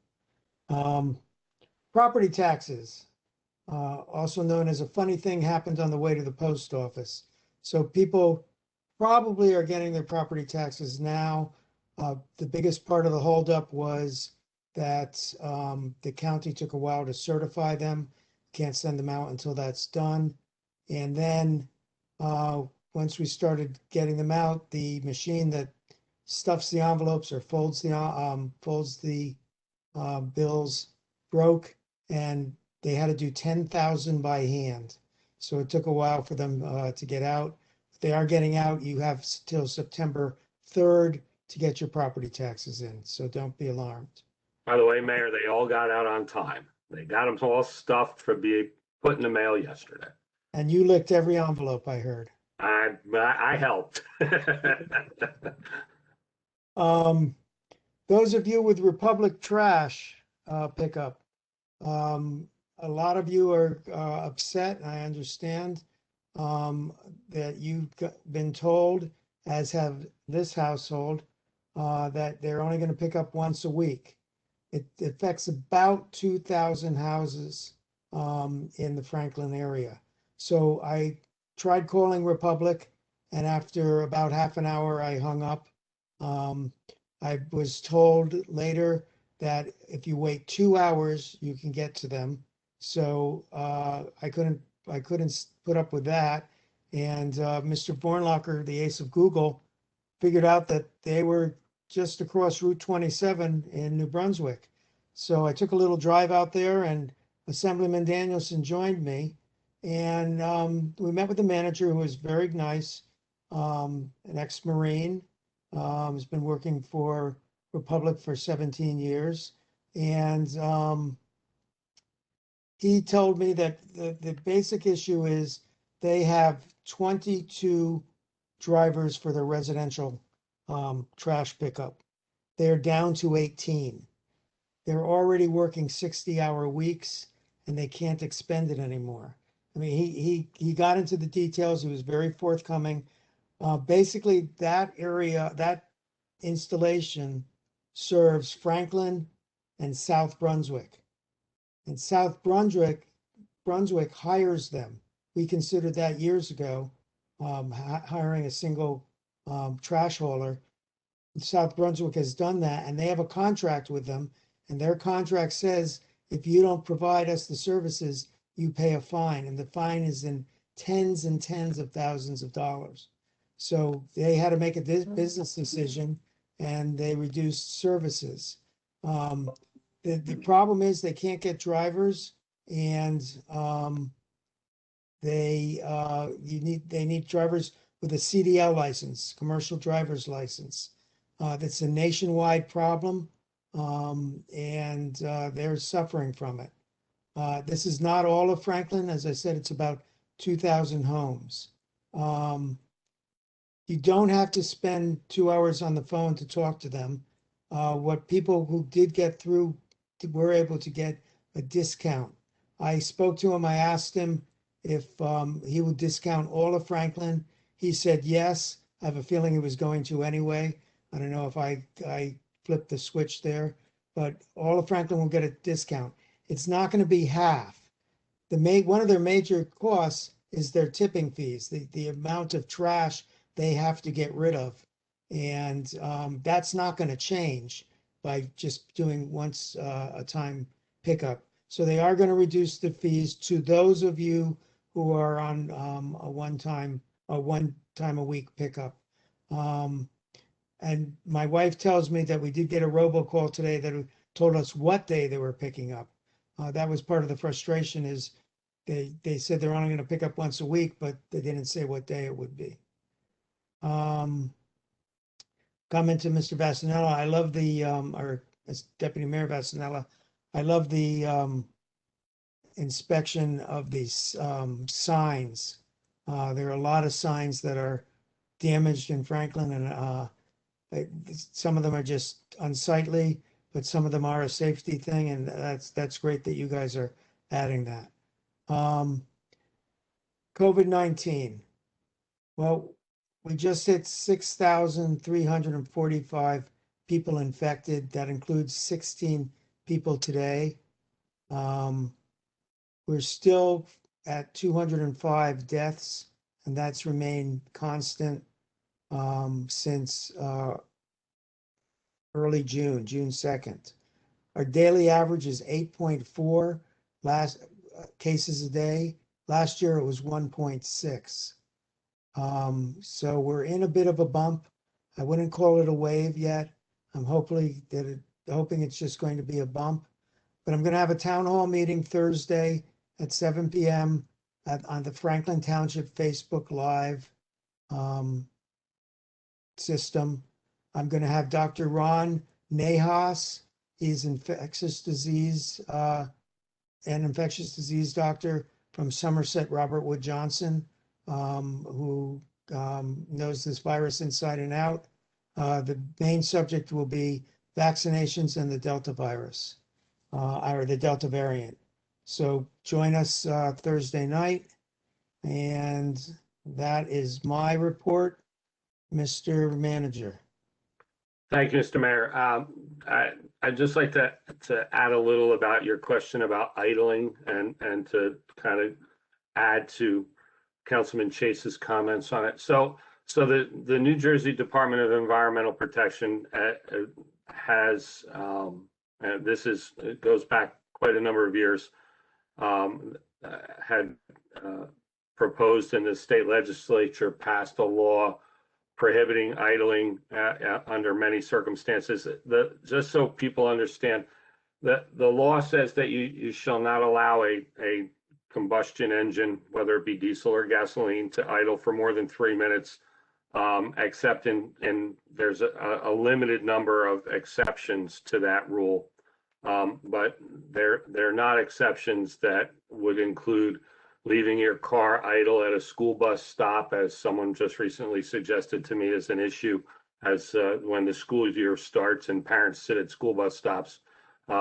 Property taxes, also known as a funny thing, happened on the way to the post office. So people probably are getting their property taxes now. The biggest part of the holdup was that the county took a while to certify them. Can't send them out until that's done. And then once we started getting them out, the machine that stuffs the envelopes or folds the bills broke, and they had to do 10,000 by hand. So it took a while for them to get out. If they are getting out, you have till September 3rd to get your property taxes in. So don't be alarmed. By the way, Mayor, they all got out on time. They got them all stuffed for being put in the mail yesterday. And you licked every envelope, I heard. I helped. Those of you with Republic Trash pickup, a lot of you are upset. I understand that you've been told, as have this household, that they're only going to pick up once a week. It affects about 2,000 houses in the Franklin area. So I tried calling Republic, and after about half an hour, I hung up. I was told later that if you wait 2 hours, you can get to them. So I couldn't put up with that. And Mr. Bornlocker, the ace of Google, figured out that they were just across Route 27 in New Brunswick. So I took a little drive out there, and Assemblyman Danielson joined me. And we met with the manager, who was very nice, an ex-Marine, has been working for Republic for 17 years. And he told me that the basic issue is they have 22 drivers for their residential trash pickup. They're down to 18. They're already working 60-hour weeks, and they can't expend it anymore. I mean, he got into the details. He was very forthcoming. Basically, that area, that installation serves Franklin and South Brunswick. And South Brunswick hires them. We considered that years ago, hiring a single trash hauler. South Brunswick has done that, and they have a contract with them. And their contract says, if you don't provide us the services, you pay a fine. And the fine is in tens and tens of thousands of dollars. So they had to make a business decision, and they reduced services. The problem is they can't get drivers, and they need drivers with a CDL license, commercial driver's license. That's a nationwide problem, and they're suffering from it. This is not all of Franklin. As I said, it's about 2,000 homes. You don't have to spend 2 hours on the phone to talk to them. What people who did get through were able to get a discount. I spoke to him. I asked him if he would discount all of Franklin. He said yes. I have a feeling he was going to anyway. I don't know if I flipped the switch there, but all of Franklin will get a discount. It's not going to be half. One of their major costs is their tipping fees, the amount of trash they have to get rid of. And that's not going to change by just doing once a time pickup. So they are going to reduce the fees to those of you who are on a one time a week pickup. And my wife tells me that we did get a robocall today that told us what day they were picking up. That was part of the frustration is they said they're only going to pick up once a week, but they didn't say what day it would be. Comment to Mr. Vasanella. I love the, or as Deputy Mayor Vasanella, I love the inspection of these signs. There are a lot of signs that are damaged in Franklin, and some of them are just unsightly, but some of them are a safety thing, and that's great that you guys are adding that. COVID-19. Well, we just hit 6,345 people infected. That includes 16 people today. We're still at 205 deaths, and that's remained constant since early June 2nd. Our daily average is 8.4 cases a day. Last year it was 1.6. So we're in a bit of a bump. I wouldn't call it a wave yet. I'm hoping it's just going to be a bump. But I'm going to have a town hall meeting Thursday at 7 p.m. On the Franklin Township Facebook Live system. I'm going to have Dr. Ron Nahas. He's an infectious disease doctor from Somerset, Robert Wood Johnson, who knows this virus inside and out. The main subject will be vaccinations and the Delta virus, or the Delta variant. So join us Thursday night. And that is my report, Mr. Manager. Thank you, Mr. Mayor. I'd just like to add a little about your question about idling and to kind of add to Councilman Chase's comments on it. So the New Jersey Department of Environmental Protection has, it goes back quite a number of years, had proposed in the state legislature, passed a law prohibiting idling under many circumstances. Just so people understand, the law says that you shall not allow a combustion engine, whether it be diesel or gasoline, to idle for more than 3 minutes, except in there's a limited number of exceptions to that rule. But they're not exceptions that would include leaving your car idle at a school bus stop, as someone just recently suggested to me as an issue, as when the school year starts and parents sit at school bus stops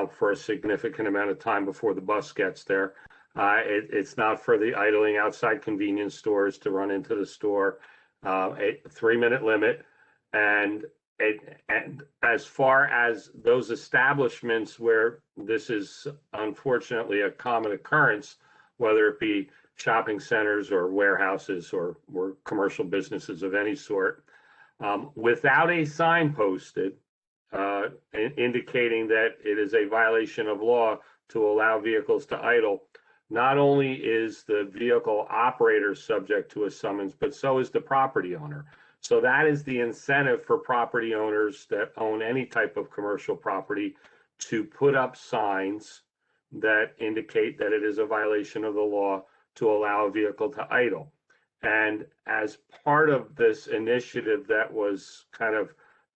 for a significant amount of time before the bus gets there. It's not for the idling outside convenience stores to run into the store. A 3-minute limit. And as far as those establishments where this is unfortunately a common occurrence, whether it be shopping centers or warehouses or commercial businesses of any sort, without a sign posted indicating that it is a violation of law to allow vehicles to idle, not only is the vehicle operator subject to a summons, but so is the property owner. So that is the incentive for property owners that own any type of commercial property to put up signs that indicate that it is a violation of the law to allow a vehicle to idle. And as part of this initiative that was kind of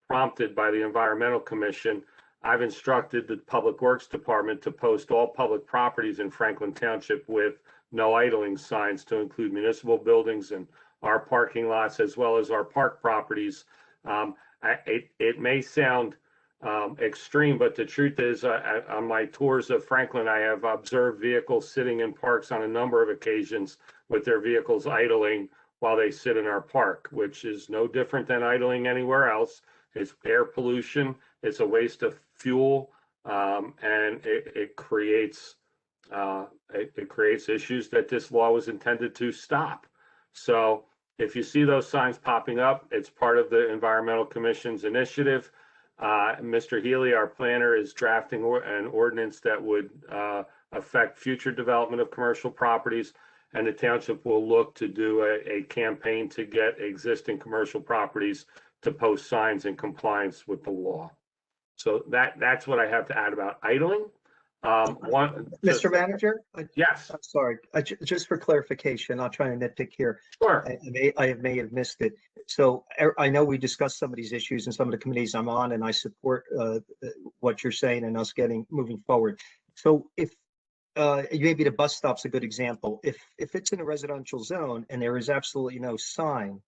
prompted by the Environmental Commission, I've instructed the Public Works Department to post all public properties in Franklin Township with no idling signs, to include municipal buildings and our parking lots, as well as our park properties. It may sound extreme, but the truth is, on my tours of Franklin, I have observed vehicles sitting in parks on a number of occasions with their vehicles idling while they sit in our park, which is no different than idling anywhere else. It's air pollution, it's a waste of fuel, and it creates issues that this law was intended to stop. So if you see those signs popping up, it's part of the Environmental Commission's initiative. Mr. Healy, our planner, is drafting an ordinance that would affect future development of commercial properties, and the township will look to do a campaign to get existing commercial properties to post signs in compliance with the law. So that's what I have to add about idling. Mr. Manager? Yes. I'm sorry, just for clarification, I'll try and nitpick here. Sure. I may have missed it. So I know we discussed some of these issues in some of the committees I'm on, and I support what you're saying and us moving forward. So if maybe the bus stop's a good example. If it's in a residential zone and there is absolutely no sign,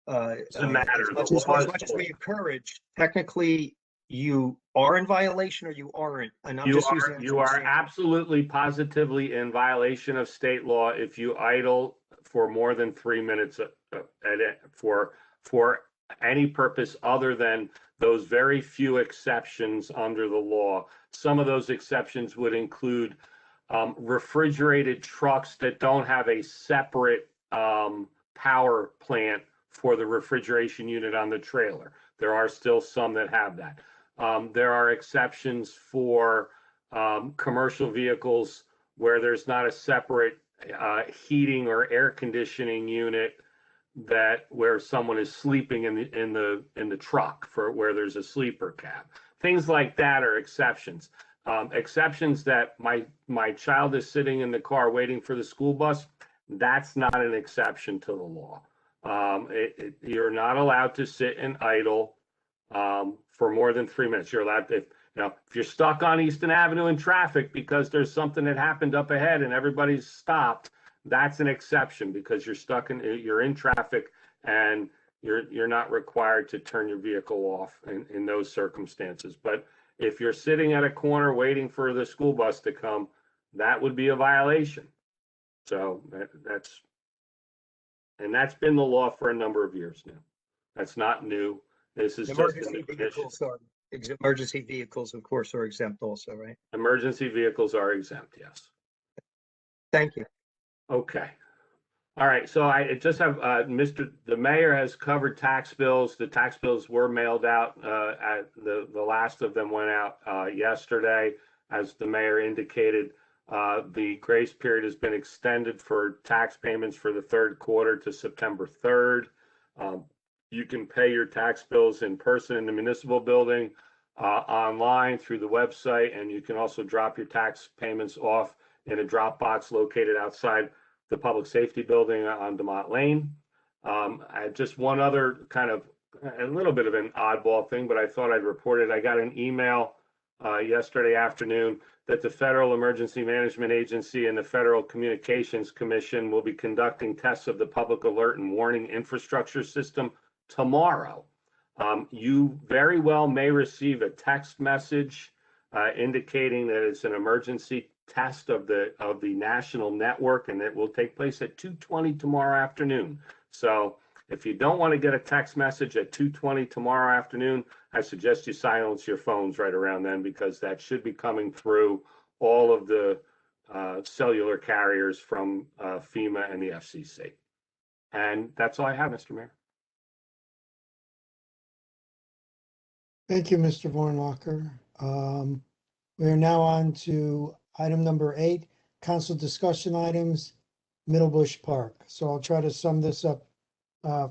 doesn't matter. As much as we encourage, technically you are in violation or you aren't. And I'm just using you are absolutely positively in violation of state law if you idle for more than 3 minutes for any purpose other than those very few exceptions under the law. Some of those exceptions would include refrigerated trucks that don't have a separate power plant for the refrigeration unit on the trailer. There are still some that have that. There are exceptions for commercial vehicles where there's not a separate heating or air conditioning unit where someone is sleeping in the truck for where there's a sleeper cab. Things like that are exceptions. Exceptions that my child is sitting in the car waiting for the school bus, that's not an exception to the law. You're not allowed to sit and idle for more than 3 minutes. You're allowed to, if you're stuck on Easton Avenue in traffic because there's something that happened up ahead and everybody's stopped, that's an exception because you're in traffic and you're not required to turn your vehicle off in those circumstances. But if you're sitting at a corner waiting for the school bus to come, that would be a violation. So that's been the law for a number of years now. That's not new. This is emergency vehicles, of course, are exempt also, right? Emergency vehicles are exempt, yes. Thank you. Okay. All right. So I just have the mayor has covered tax bills. The tax bills were mailed out. The last of them went out yesterday, as the mayor indicated. The grace period has been extended for tax payments for the third quarter to September 3rd. You can pay your tax bills in person in the municipal building, online through the website, and you can also drop your tax payments off in a drop box located outside the public safety building on DeMott Lane. I had just one other kind of a little bit of an oddball thing, but I thought I'd report it. I got an email yesterday afternoon that the Federal Emergency Management Agency and the Federal Communications Commission will be conducting tests of the public alert and warning infrastructure system tomorrow. You very well may receive a text message indicating that it's an emergency test of the national network, and it will take place at 2:20 tomorrow afternoon. So if you don't want to get a text message at 2:20 tomorrow afternoon, I suggest you silence your phones right around then, because that should be coming through all of the cellular carriers from FEMA and the FCC. And that's all I have, Mr. Mayor. Thank you, Mr. Vornlocker. We are now on to item number 8, council discussion items, Middlebush Park. So I'll try to sum this up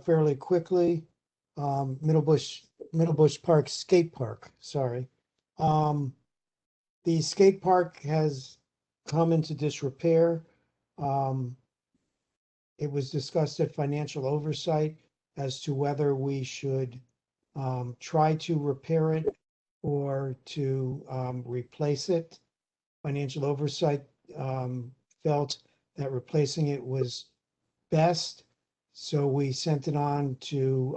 fairly quickly. Middlebush Park Skate Park, sorry. The skate park has come into disrepair. It was discussed at financial oversight as to whether we should try to repair it or to replace it. Financial oversight felt that replacing it was best, so we sent it on to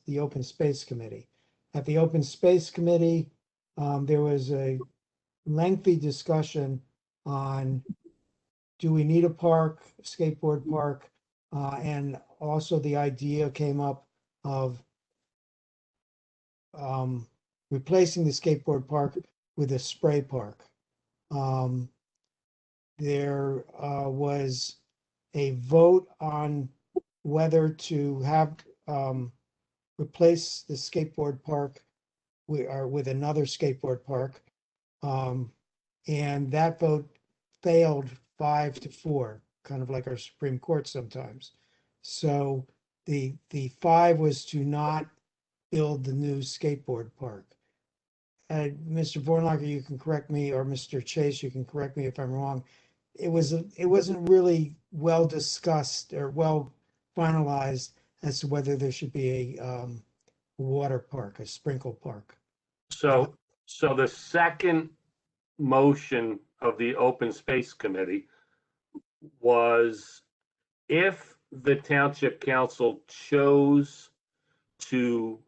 the Open Space Committee. At the Open Space Committee, there was a lengthy discussion on, do we need a park, a skateboard park? And also the idea came up of replacing the skateboard park with a spray park. There was a vote on whether to have, replace the skateboard park with another skateboard park. And that vote failed 5-4, kind of like our Supreme Court sometimes. So the 5 was to not build the new skateboard park. Mr. Vornlacher, you can correct me, or Mr. Chase, you can correct me if I'm wrong. It wasn't really well discussed or well finalized as to whether there should be a water park, a sprinkle park. So the second motion of the Open Space Committee was if the Township Council chose to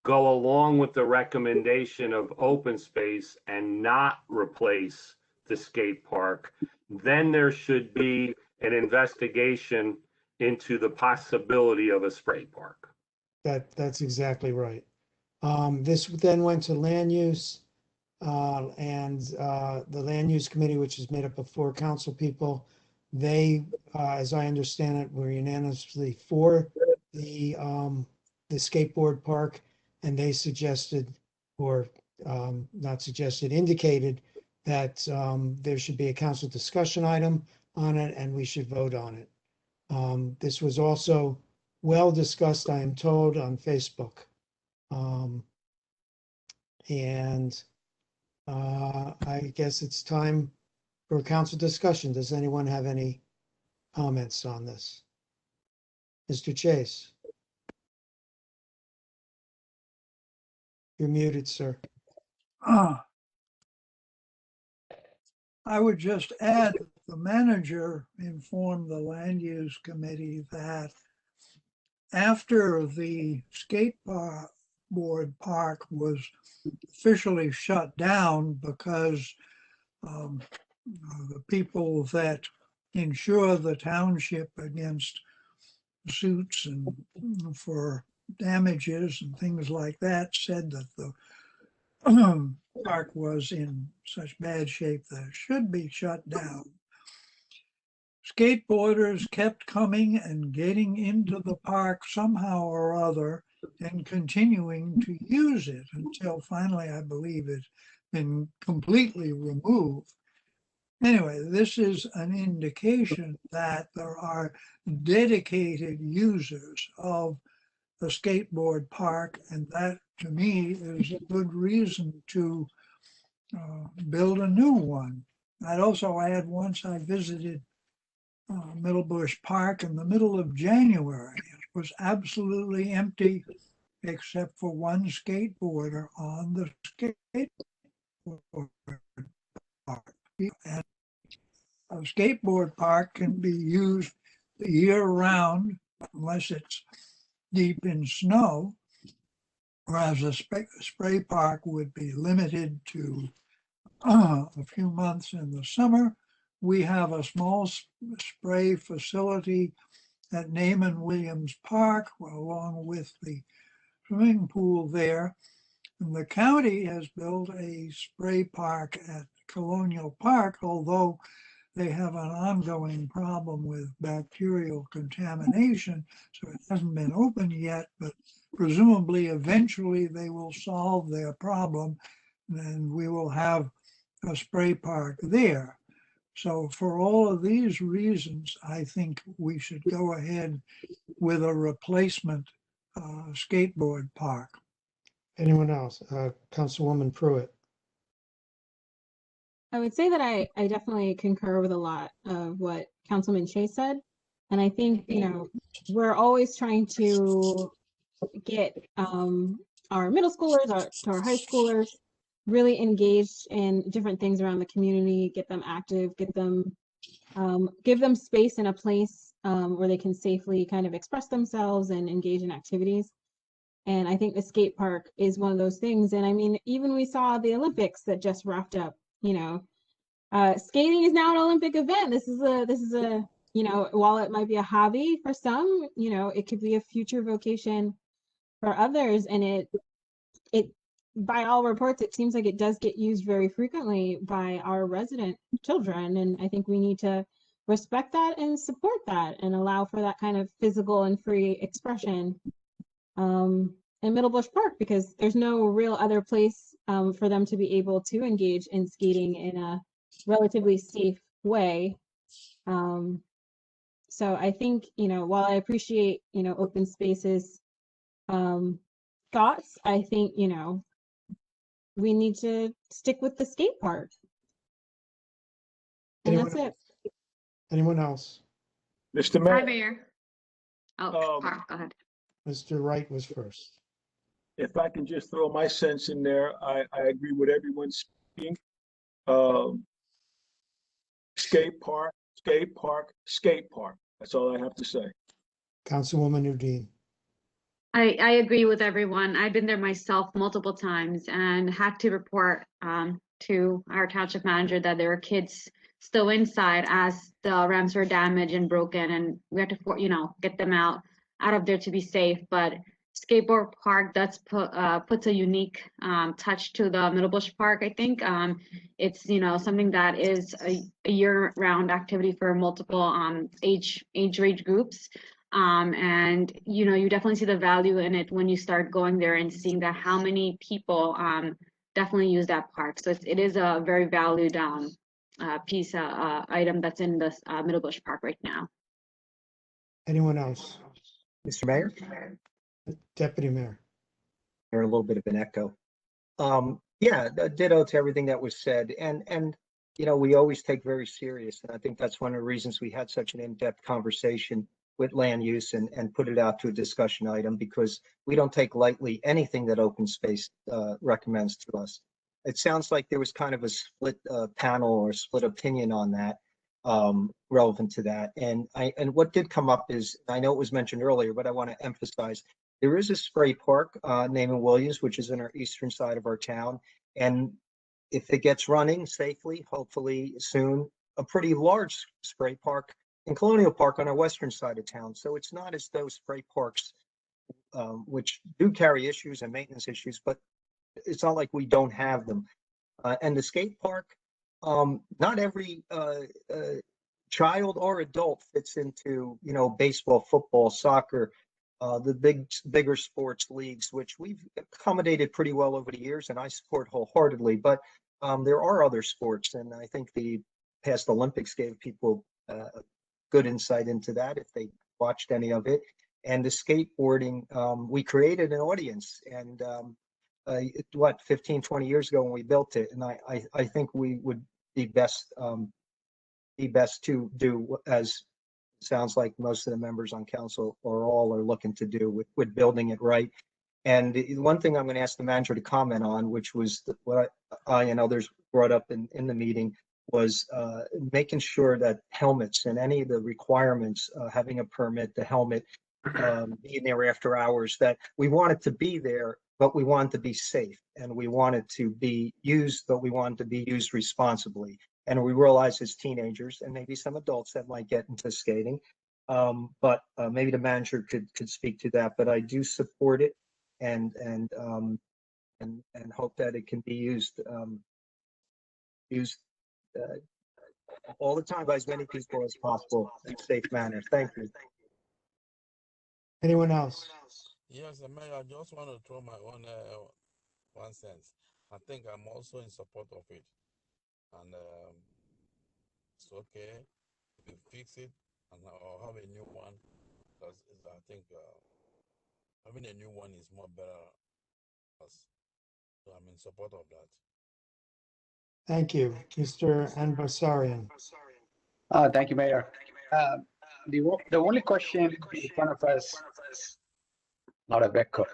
go along with the recommendation of open space and not replace the skate park, then there should be an investigation into the possibility of a spray park. That's exactly right. This then went to land use, and the land use committee, which is made up of 4 council people, they, as I understand it, were unanimously for the skateboard park, and they suggested, or not suggested, indicated that there should be a council discussion item on it, and we should vote on it. This was also well discussed, I am told, on Facebook. And I guess it's time for a council discussion. Does anyone have any comments on this? Mr. Chase? You're muted, sir. I would just add, the manager informed the land use committee that after the skateboard park was officially shut down because the people that insure the township against suits and for damages and things like that said that the park was in such bad shape that it should be shut down. Skateboarders kept coming and getting into the park somehow or other and continuing to use it until finally, I believe, it's been completely removed. Anyway, this is an indication that there are dedicated users of the skateboard park, and that to me is a good reason to build a new one. I'd also add, once I visited Middlebush Park in the middle of January, it was absolutely empty except for one skateboarder on the skateboard park. And a skateboard park can be used year round unless it's deep in snow, whereas a spray park would be limited to a few months in the summer. We have a small spray facility at Naaman Williams Park, along with the swimming pool there. And the county has built a spray park at Colonial Park, although they have an ongoing problem with bacterial contamination, so it hasn't been open yet, but presumably eventually they will solve their problem and we will have a spray park there. So for all of these reasons, I think we should go ahead with a replacement skateboard park. Anyone else? Councilwoman Pruitt. I would say that I definitely concur with a lot of what Councilman Chase said. And I think, we're always trying to get our middle schoolers, our high schoolers really engaged in different things around the community, get them active, give them space and a place where they can safely kind of express themselves and engage in activities. And I think the skate park is one of those things. And I mean, even we saw the Olympics that just wrapped up, skating is now an Olympic event. This is a, while it might be a hobby for some, it could be a future vocation for others. And it, by all reports, it seems like it does get used very frequently by our resident children. And I think we need to respect that and support that and allow for that kind of physical and free expression in Middlebush Park, because there's no real other place for them to be able to engage in skating in a relatively safe way. So I think, while I appreciate, open spaces thoughts, I think, we need to stick with the skate park. And Anyone that's it. Anyone else? Mr. Hi, Mayor, Mayor. Oh, Mark, go ahead. Mr. Wright was first. if I can just throw my sense in there, I agree with everyone speaking. Um, skate park, skate park, skate park. That's all I have to say. Councilwoman Udine. I agree with everyone. I've been there myself multiple times and had to report to our township manager that there were kids still inside as the ramps were damaged and broken, and we had to, get them out of there to be safe. But skateboard park, that's puts a unique touch to the Middlebush Park. I think it's something that is a year-round activity for multiple age range groups. And you definitely see the value in it when you start going there and seeing that how many people definitely use that park. So it is a very valued piece item that's in the Middlebush Park right now. Anyone else? Mr. Mayor, Deputy Mayor. hearing a little bit of an echo. Yeah, ditto to everything that was said. And we always take very serious. And I think that's one of the reasons we had such an in-depth conversation with land use and put it out to a discussion item, because we don't take lightly anything that open space recommends to us. It sounds like there was kind of a split panel or split opinion on that, relevant to that. And what did come up is, I know it was mentioned earlier, but I want to emphasize, there is a spray park named Williams, which is in our eastern side of our town. And if it gets running safely, hopefully soon, a pretty large spray park in Colonial Park on our western side of town. So it's not as though spray parks, which do carry issues and maintenance issues, but it's not like we don't have them. And the skate park, not every child or adult fits into, baseball, football, soccer, the bigger sports leagues, which we've accommodated pretty well over the years, and I support wholeheartedly. But there are other sports, and I think the past Olympics gave people good insight into that if they watched any of it. And the skateboarding, we created an audience, and 15, 20 years ago when we built it, and I think we would be best to do, as sounds like most of the members on council or all are looking to do, with building it right. And one thing I'm going to ask the manager to comment on, which was what I and others brought up in the meeting, was making sure that helmets and any of the requirements, having a permit, the helmet, being there after hours, that we want it to be there, but we want it to be safe, and we want it to be used, but we want it to be used responsibly. And we realize as teenagers, and maybe some adults that might get into skating, but maybe the manager could speak to that. But I do support it, and hope that it can be used all the time by as many people as possible in a safe manner. Thank you. Anyone else? Yes, Mayor, I just want to throw my own 1 cent. I think I'm also in support of it. And it's okay if you fix it and I'll have a new one, because I think having a new one is more better. So I'm in support of that. Thank you. Mr. Anbasarian. Thank you, Mayor. The only question in front of us, not a echo.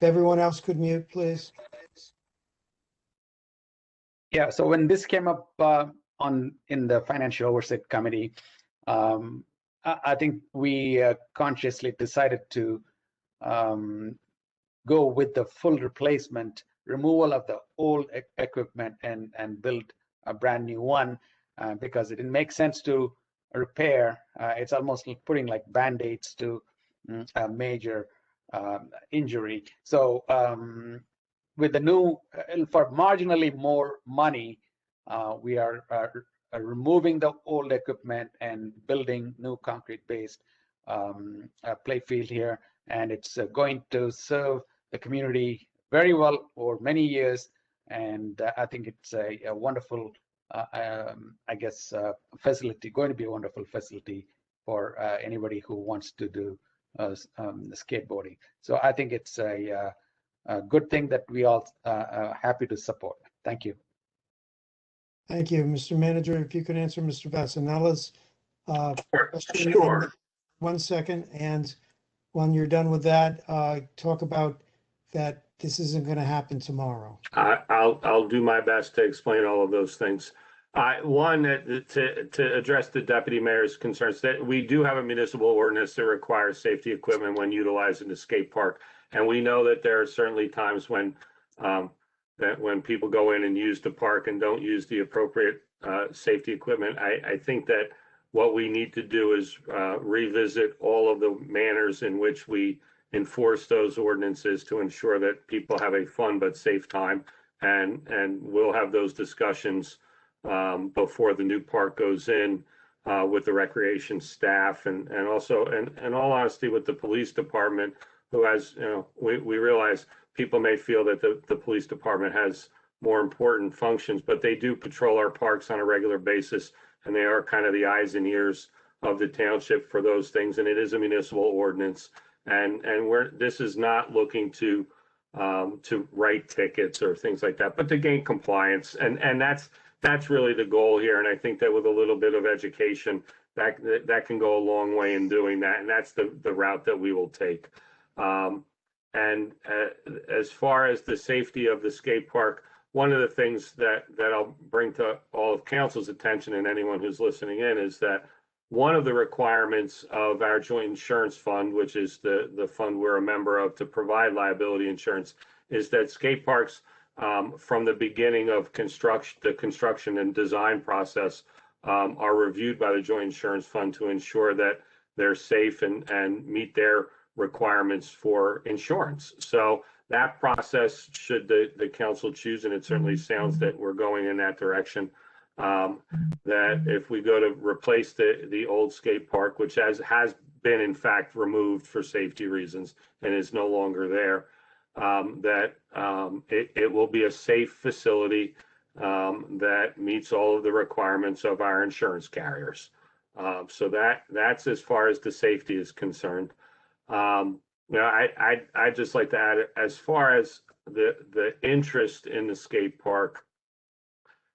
If everyone else could mute, please. Yeah, so when this came up in the Financial Oversight Committee, I think we consciously decided to go with the full replacement, removal of the old equipment and build a brand new one, because it didn't make sense to repair. It's almost like putting like Band-Aids to a major injury. So with the new, for marginally more money, we are removing the old equipment and building new concrete-based play field here. And it's going to serve the community very well for many years. And I think it's a wonderful, I guess, facility, going to be a wonderful facility for anybody who wants to do skateboarding. So I think it's a good thing that we all are happy to support. Thank you. Thank you, Mr. Manager. If you could answer Mr. Vasanellas. Question Sure. in 1 second, and when you're done with that, talk about that this isn't going to happen tomorrow. I'll do my best to explain all of those things. One, to address the deputy mayor's concerns, that we do have a municipal ordinance that requires safety equipment when utilizing the skate park, and we know that there are certainly times when when people go in and use the park and don't use the appropriate safety equipment. I think that what we need to do is revisit all of the manners in which we enforce those ordinances to ensure that people have a fun but safe time, and we'll have those discussions before the new park goes in with the recreation staff, and also, in all honesty, with the police department, who has, we realize people may feel that the police department has more important functions, but they do patrol our parks on a regular basis, and they are kind of the eyes and ears of the township for those things. And it is a municipal ordinance, and this is not looking to write tickets or things like that, but to gain compliance, and that's really the goal here. And I think that with a little bit of education, that can go a long way in doing that, and that's the route that we will take. And as far as the safety of the skate park, one of the things that I'll bring to all of council's attention and anyone who's listening in is that one of the requirements of our joint insurance fund, which is the fund we're a member of to provide liability insurance, is that skate parks, from the beginning of the construction and design process, are reviewed by the joint insurance fund to ensure that they're safe and meet their requirements for insurance. So that process, should the council choose, and it certainly sounds that we're going in that direction, that if we go to replace the old skate park, which has been in fact removed for safety reasons and is no longer there, that it will be a safe facility that meets all of the requirements of our insurance carriers. So that's as far as the safety is concerned. I'd just like to add, as far as the interest in the skate park,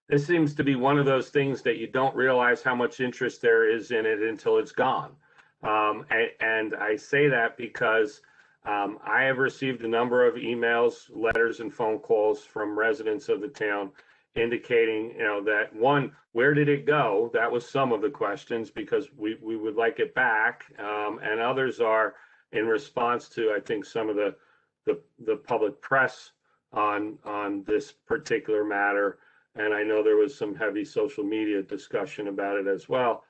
this seems to be one of those things that you don't realize how much interest there is in it until it's gone. And I say that because I have received a number of emails, letters, and phone calls from residents of the town indicating, that one, where did it go? That was some of the questions, because we would like it back. And others are in response to, I think, some of the public press on this particular matter. And I know there was some heavy social media discussion about it as well.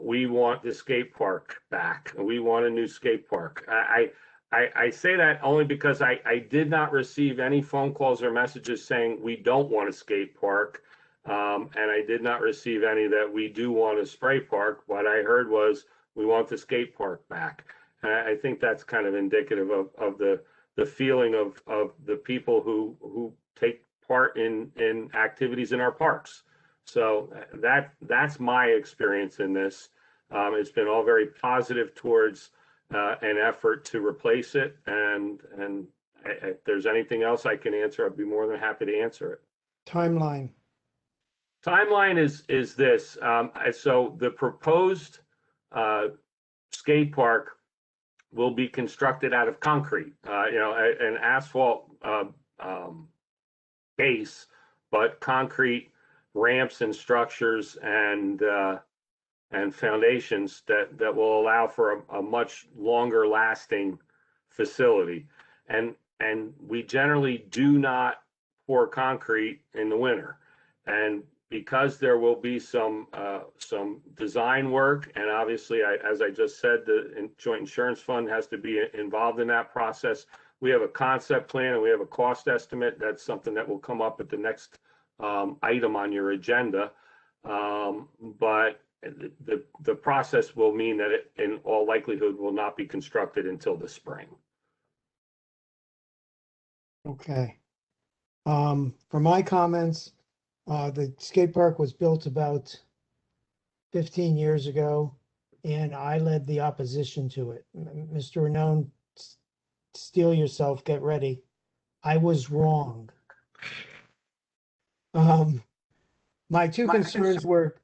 We want the skate park back. We want a new skate park. I say that only because I did not receive any phone calls or messages saying we don't want a skate park. And I did not receive any that we do want a spray park. What I heard was we want the skate park back. And I think that's kind of indicative of the feeling of the people who take part in activities in our parks. So that's my experience in this. It's been all very positive towards an effort to replace it. And if there's anything else I can answer, I'd be more than happy to answer it. Timeline. Timeline is this. So the proposed skate park will be constructed out of concrete, an asphalt base, but concrete ramps and structures and foundations that will allow for a much longer lasting facility. And we generally do not pour concrete in the winter. And because there will be some design work, and obviously, as I just said, the joint insurance fund has to be involved in that process. We have a concept plan and we have a cost estimate. That's something that will come up at the next item on your agenda. But the process will mean that it, in all likelihood, will not be constructed until the spring. Okay. For my comments, the skate park was built about 15 years ago, and I led the opposition to it. Mr. Renone, steel yourself, get ready. I was wrong. My two concerns were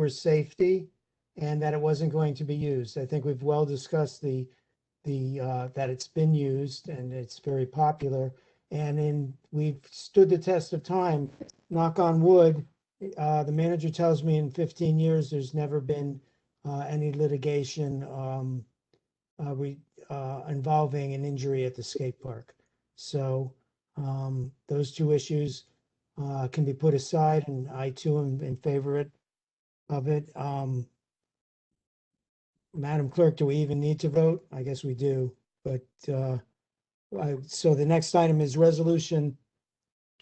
safety and that it wasn't going to be used. I think we've well discussed that it's been used and it's very popular. And we've stood the test of time, knock on wood. The manager tells me in 15 years, there's never been any litigation involving an injury at the skate park. So those two issues can be put aside, and I too am in favor of it. Madam Clerk, do we even need to vote? I guess we do, but so the next item is resolution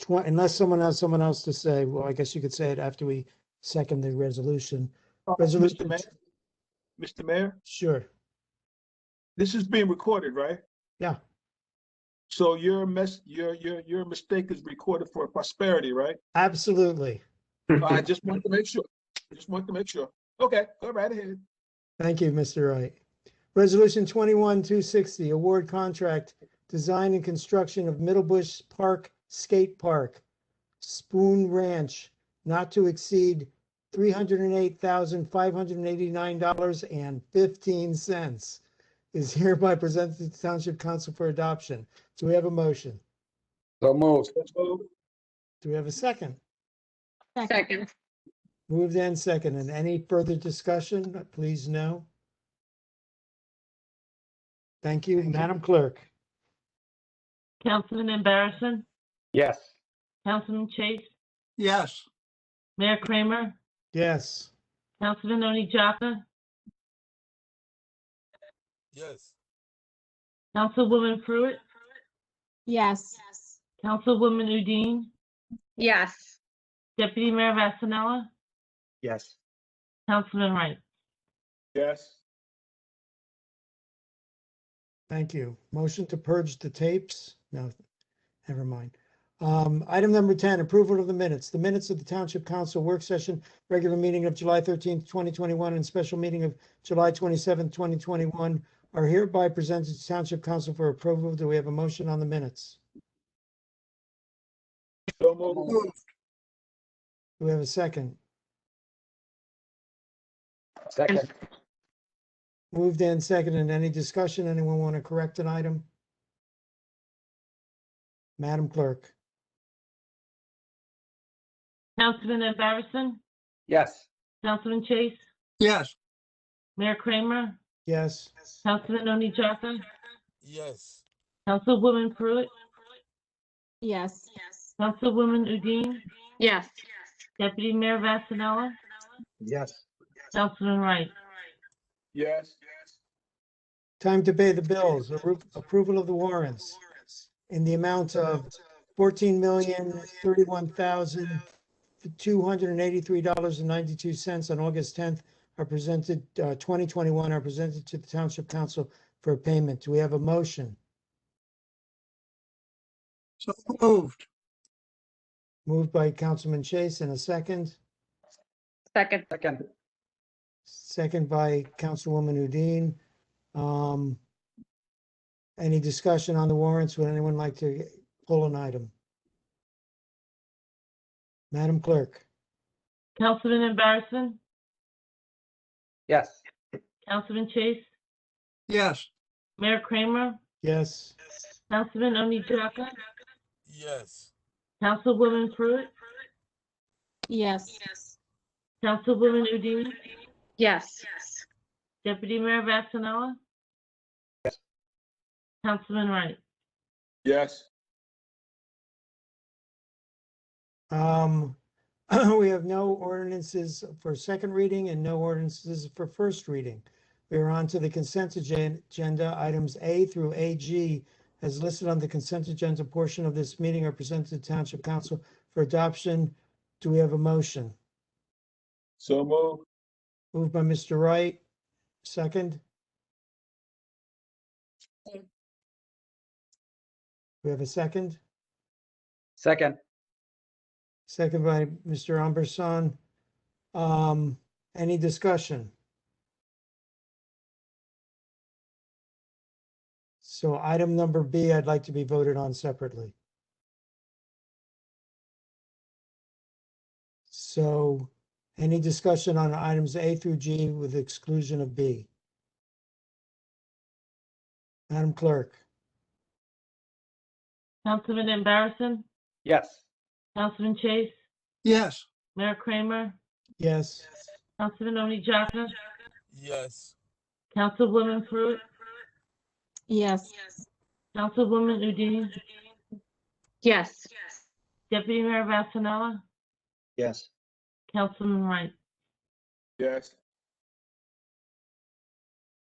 20, unless someone has someone else to say. Well, I guess you could say it after we second the resolution. Mr. Mayor, Sure. this is being recorded, right? Yeah. So your mistake is recorded for prosperity, right? Absolutely. I just want to make sure. Okay, go right ahead. Thank you, Mr. Wright. Resolution 21-260, award contract, design and construction of Middlebush Park Skate Park, Spoon Ranch, not to exceed $308,589.15 is hereby presented to the Township Council for adoption. Do we have a motion? So moved. Do we have a second? Second. Moved and second. And any further discussion, please no. Thank you. Madam Clerk. Councilman Embarrasson, Yes. Councilman Chase, Yes. Mayor Kramer, Yes. Councilman Oni Jaka, Yes. Councilwoman Pruitt, Yes. Councilwoman Udine, Yes. Deputy Mayor Vasanella, Yes. Councilman Wright. Yes. Thank you. Motion to purge the tapes? No, never mind. Item number 10, approval of the minutes. The minutes of the Township Council work session, regular meeting of July 13th, 2021, and special meeting of July 27th, 2021 are hereby presented to Township Council for approval. Do we have a motion on the minutes? So moved. Do we have a second? Second. Moved and seconded. Any discussion? Anyone want to correct an item? Madam Clerk. Councilman Embarrasson, Yes. Councilman Chase, Yes. Mayor Kramer, Yes. Councilman Oni Jaka, Yes. Councilwoman Pruitt, Yes. Councilwoman Udine, Yes. Deputy Mayor Vasanella, Yes. Councilman Wright. Yes. Time to pay the bills. Approval of the warrants in the amount of $14,031,283.92 on August 10th are presented, 2021 are presented to the Township Council for payment. Do we have a motion? So moved. Moved by Councilman Chase and a second. Second. Second. Second by Councilwoman Udine. Any discussion on the warrants? Would anyone like to pull an item? Madam Clerk. Councilman Embarrasson, Yes. Councilman Chase, Yes. Mayor Kramer, Yes. Councilman Oni Jaka, Yes. Councilwoman Pruitt, Yes. Councilwoman Udine, Yes. Deputy Mayor Vasanella, Yes. Councilman Wright. Yes. We have no ordinances for second reading and no ordinances for first reading. We are on to the consent agenda. Items A through AG, as listed on the consent agenda portion of this meeting, are presented to Township Council for adoption. Do we have a motion? So moved. Moved by Mr. Wright, second. We have a second. Second. Second by Mr. Amberson. Any discussion? So item number B, I'd like to be voted on separately. So any discussion on items A through G with exclusion of B? Madam Clerk? Councilman Embarrasson, Yes. Councilman Chase, Yes. Mayor Kramer, Yes. Councilman Oni Jaka, Yes. Councilwoman Pruitt, Yes. Councilwoman Udine, Yes. Deputy Mayor Vasanella, Yes. Councilman Wright. Yes.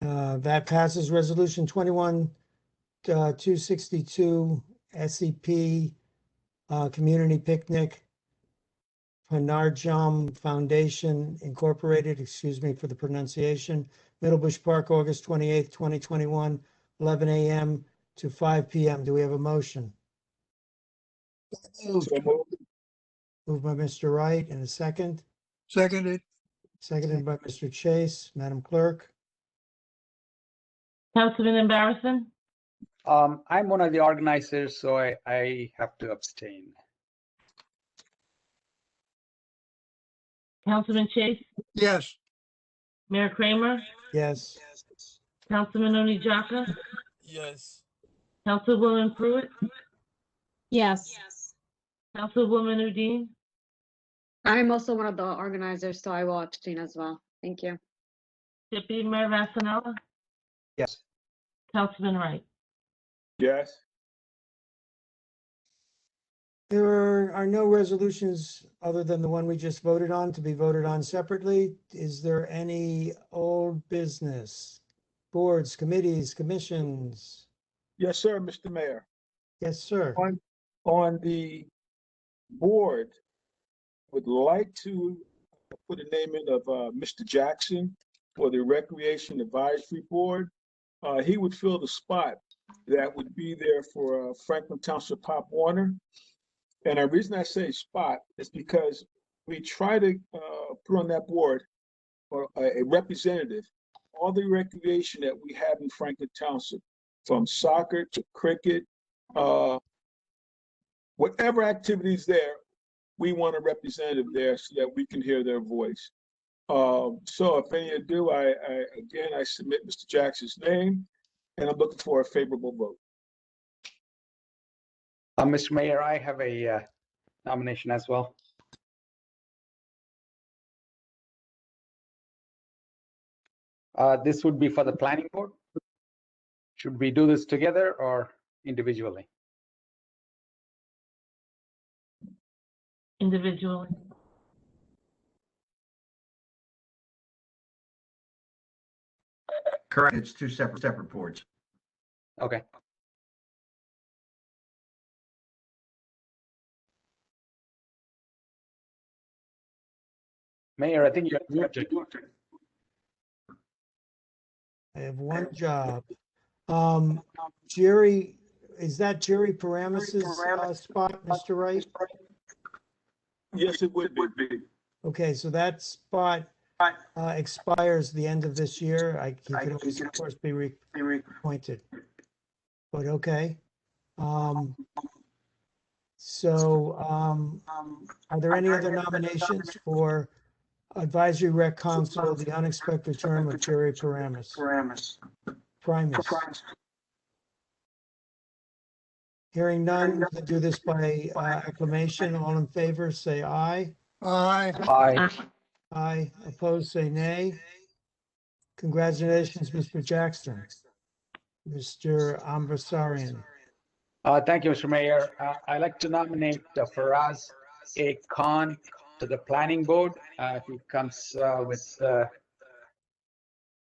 That passes. Resolution 21-262 SEP Community Picnic, Panarjom Foundation Incorporated, excuse me for the pronunciation, Middlebush Park, August 28th, 2021, 11 a.m. to 5 p.m. Do we have a motion? So moved. Moved by Mr. Wright, and a second. Seconded. Seconded by Mr. Chase. Madam Clerk? Councilman Embarrasson, I'm one of the organizers, so I have to abstain. Councilman Chase, Yes. Mayor Kramer, Yes. Councilman Oni Jaka, Yes. Councilwoman Pruitt, Yes. Councilwoman Udine, I'm also one of the organizers, so I will abstain as well. Thank you. Deputy Mayor Vasanella, Yes. Councilman Wright. Yes. There are no resolutions other than the one we just voted on to be voted on separately. Is there any old business? Boards, committees, commissions? Yes, sir, Mr. Mayor. Yes, sir. On the board, would like to put a name in of Mr. Jackson for the Recreation Advisory Board. He would fill the spot that would be there for Franklin Township Pop Warner. And the reason I say spot is because we try to put on that board or a representative, all the recreation that we have in Franklin Township, from soccer to cricket, whatever activities there, we want a representative there so that we can hear their voice. So if any ado, I submit Mr. Jackson's name, and I'm looking for a favorable vote. Mr. Mayor, I have a nomination as well. This would be for the planning board. Should we do this together or individually? Individually. Correct. It's two separate boards. Okay. Mayor, I think you're muted. I have one job. Jerry, is that Jerry Paramis's spot, Mr. Wright? Yes, it would be. Okay, so that spot expires the end of this year. He can always, of course, be reappointed. But okay. Are there any other nominations for Advisory Rec Council, the unexpected term of Jerry Primus? Hearing none, we'll do this by acclamation. All in favor, say aye. Aye. Aye. Aye. Opposed, say nay. Congratulations, Mr. Jackson. Mr. Ambassarian. Thank you, Mr. Mayor. I'd like to nominate Faraz A. Khan to the planning board. He comes with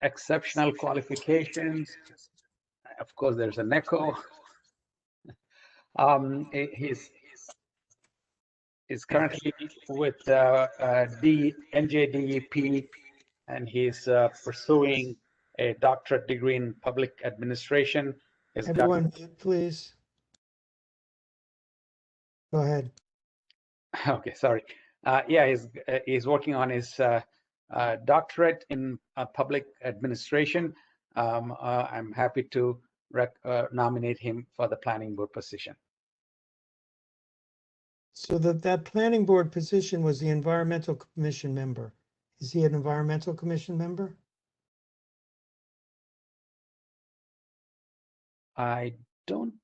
exceptional qualifications. Of course, there's an echo. is currently with NJDEP, and he's pursuing a doctorate degree in public administration. He's got- Everyone, mute, please. Go ahead. Okay, sorry. Yeah, he's working on his doctorate in public administration. I'm happy to nominate him for the planning board position. So that planning board position was the environmental commission member. Is he an environmental commission member? I don't,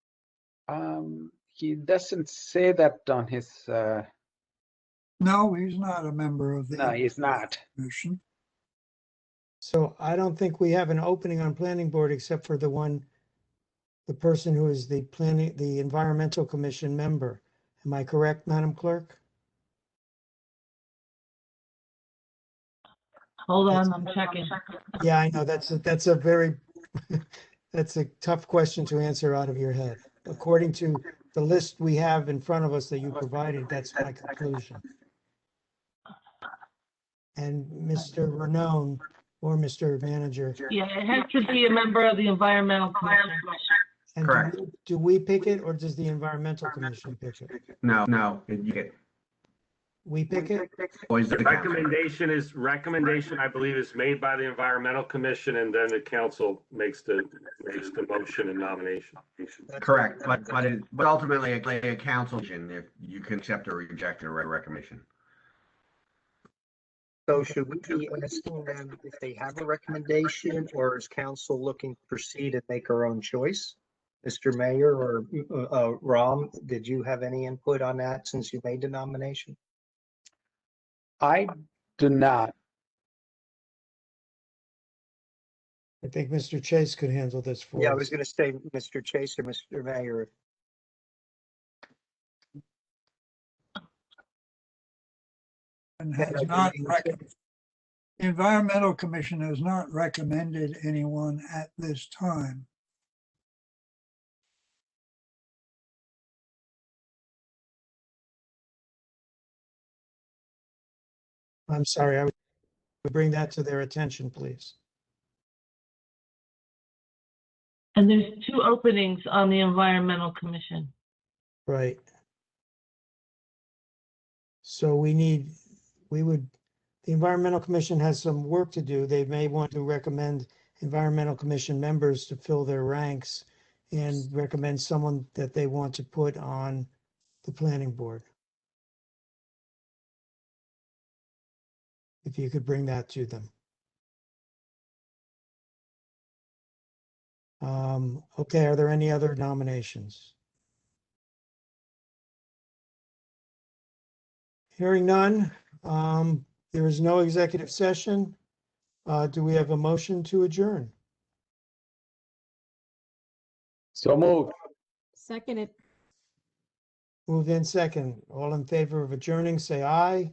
he doesn't say that on his, No, he's not a member of the. no, he's not. Commission. So I don't think we have an opening on planning board except for the person who is the environmental commission member. Am I correct, Madam Clerk? Hold on, I'm checking. Yeah, I know, that's a very, that's a tough question to answer out of your head. According to the list we have in front of us that you provided, that's my conclusion. And Mr. Renone or Mr. Manager. Yeah, it has to be a member of the environmental commission. And Correct. do we pick it or does the environmental commission pick it? No, you get, We pick it? always the council. Recommendation, I believe, is made by the environmental commission, and then the council makes the motion and nomination. Correct, but ultimately a council decision if you can accept or reject a recommendation. So should we be asking them if they have a recommendation, or is council looking to proceed and make our own choice? Mr. Mayor or Ram, did you have any input on that since you made the nomination? I do not. I think Mr. Chase could handle this for us. Yeah, I was going to say Mr. Chase or Mr. Mayor. And has not, the Environmental Commission has not recommended anyone at this time. I'm sorry, I would bring that to their attention, please. And there's 2 openings on the environmental commission. Right. So the Environmental Commission has some work to do. They may want to recommend Environmental Commission members to fill their ranks and recommend someone that they want to put on the planning board. If you could bring that to them. Okay, are there any other nominations? Hearing none, there is no executive session. Do we have a motion to adjourn? So moved. Second it. Moved in second. All in favor of adjourning, say aye.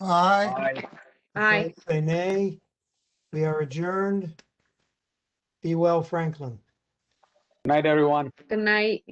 Aye. Aye. Opposed, say nay. We are adjourned. Be well, Franklin. Night, everyone. Good night.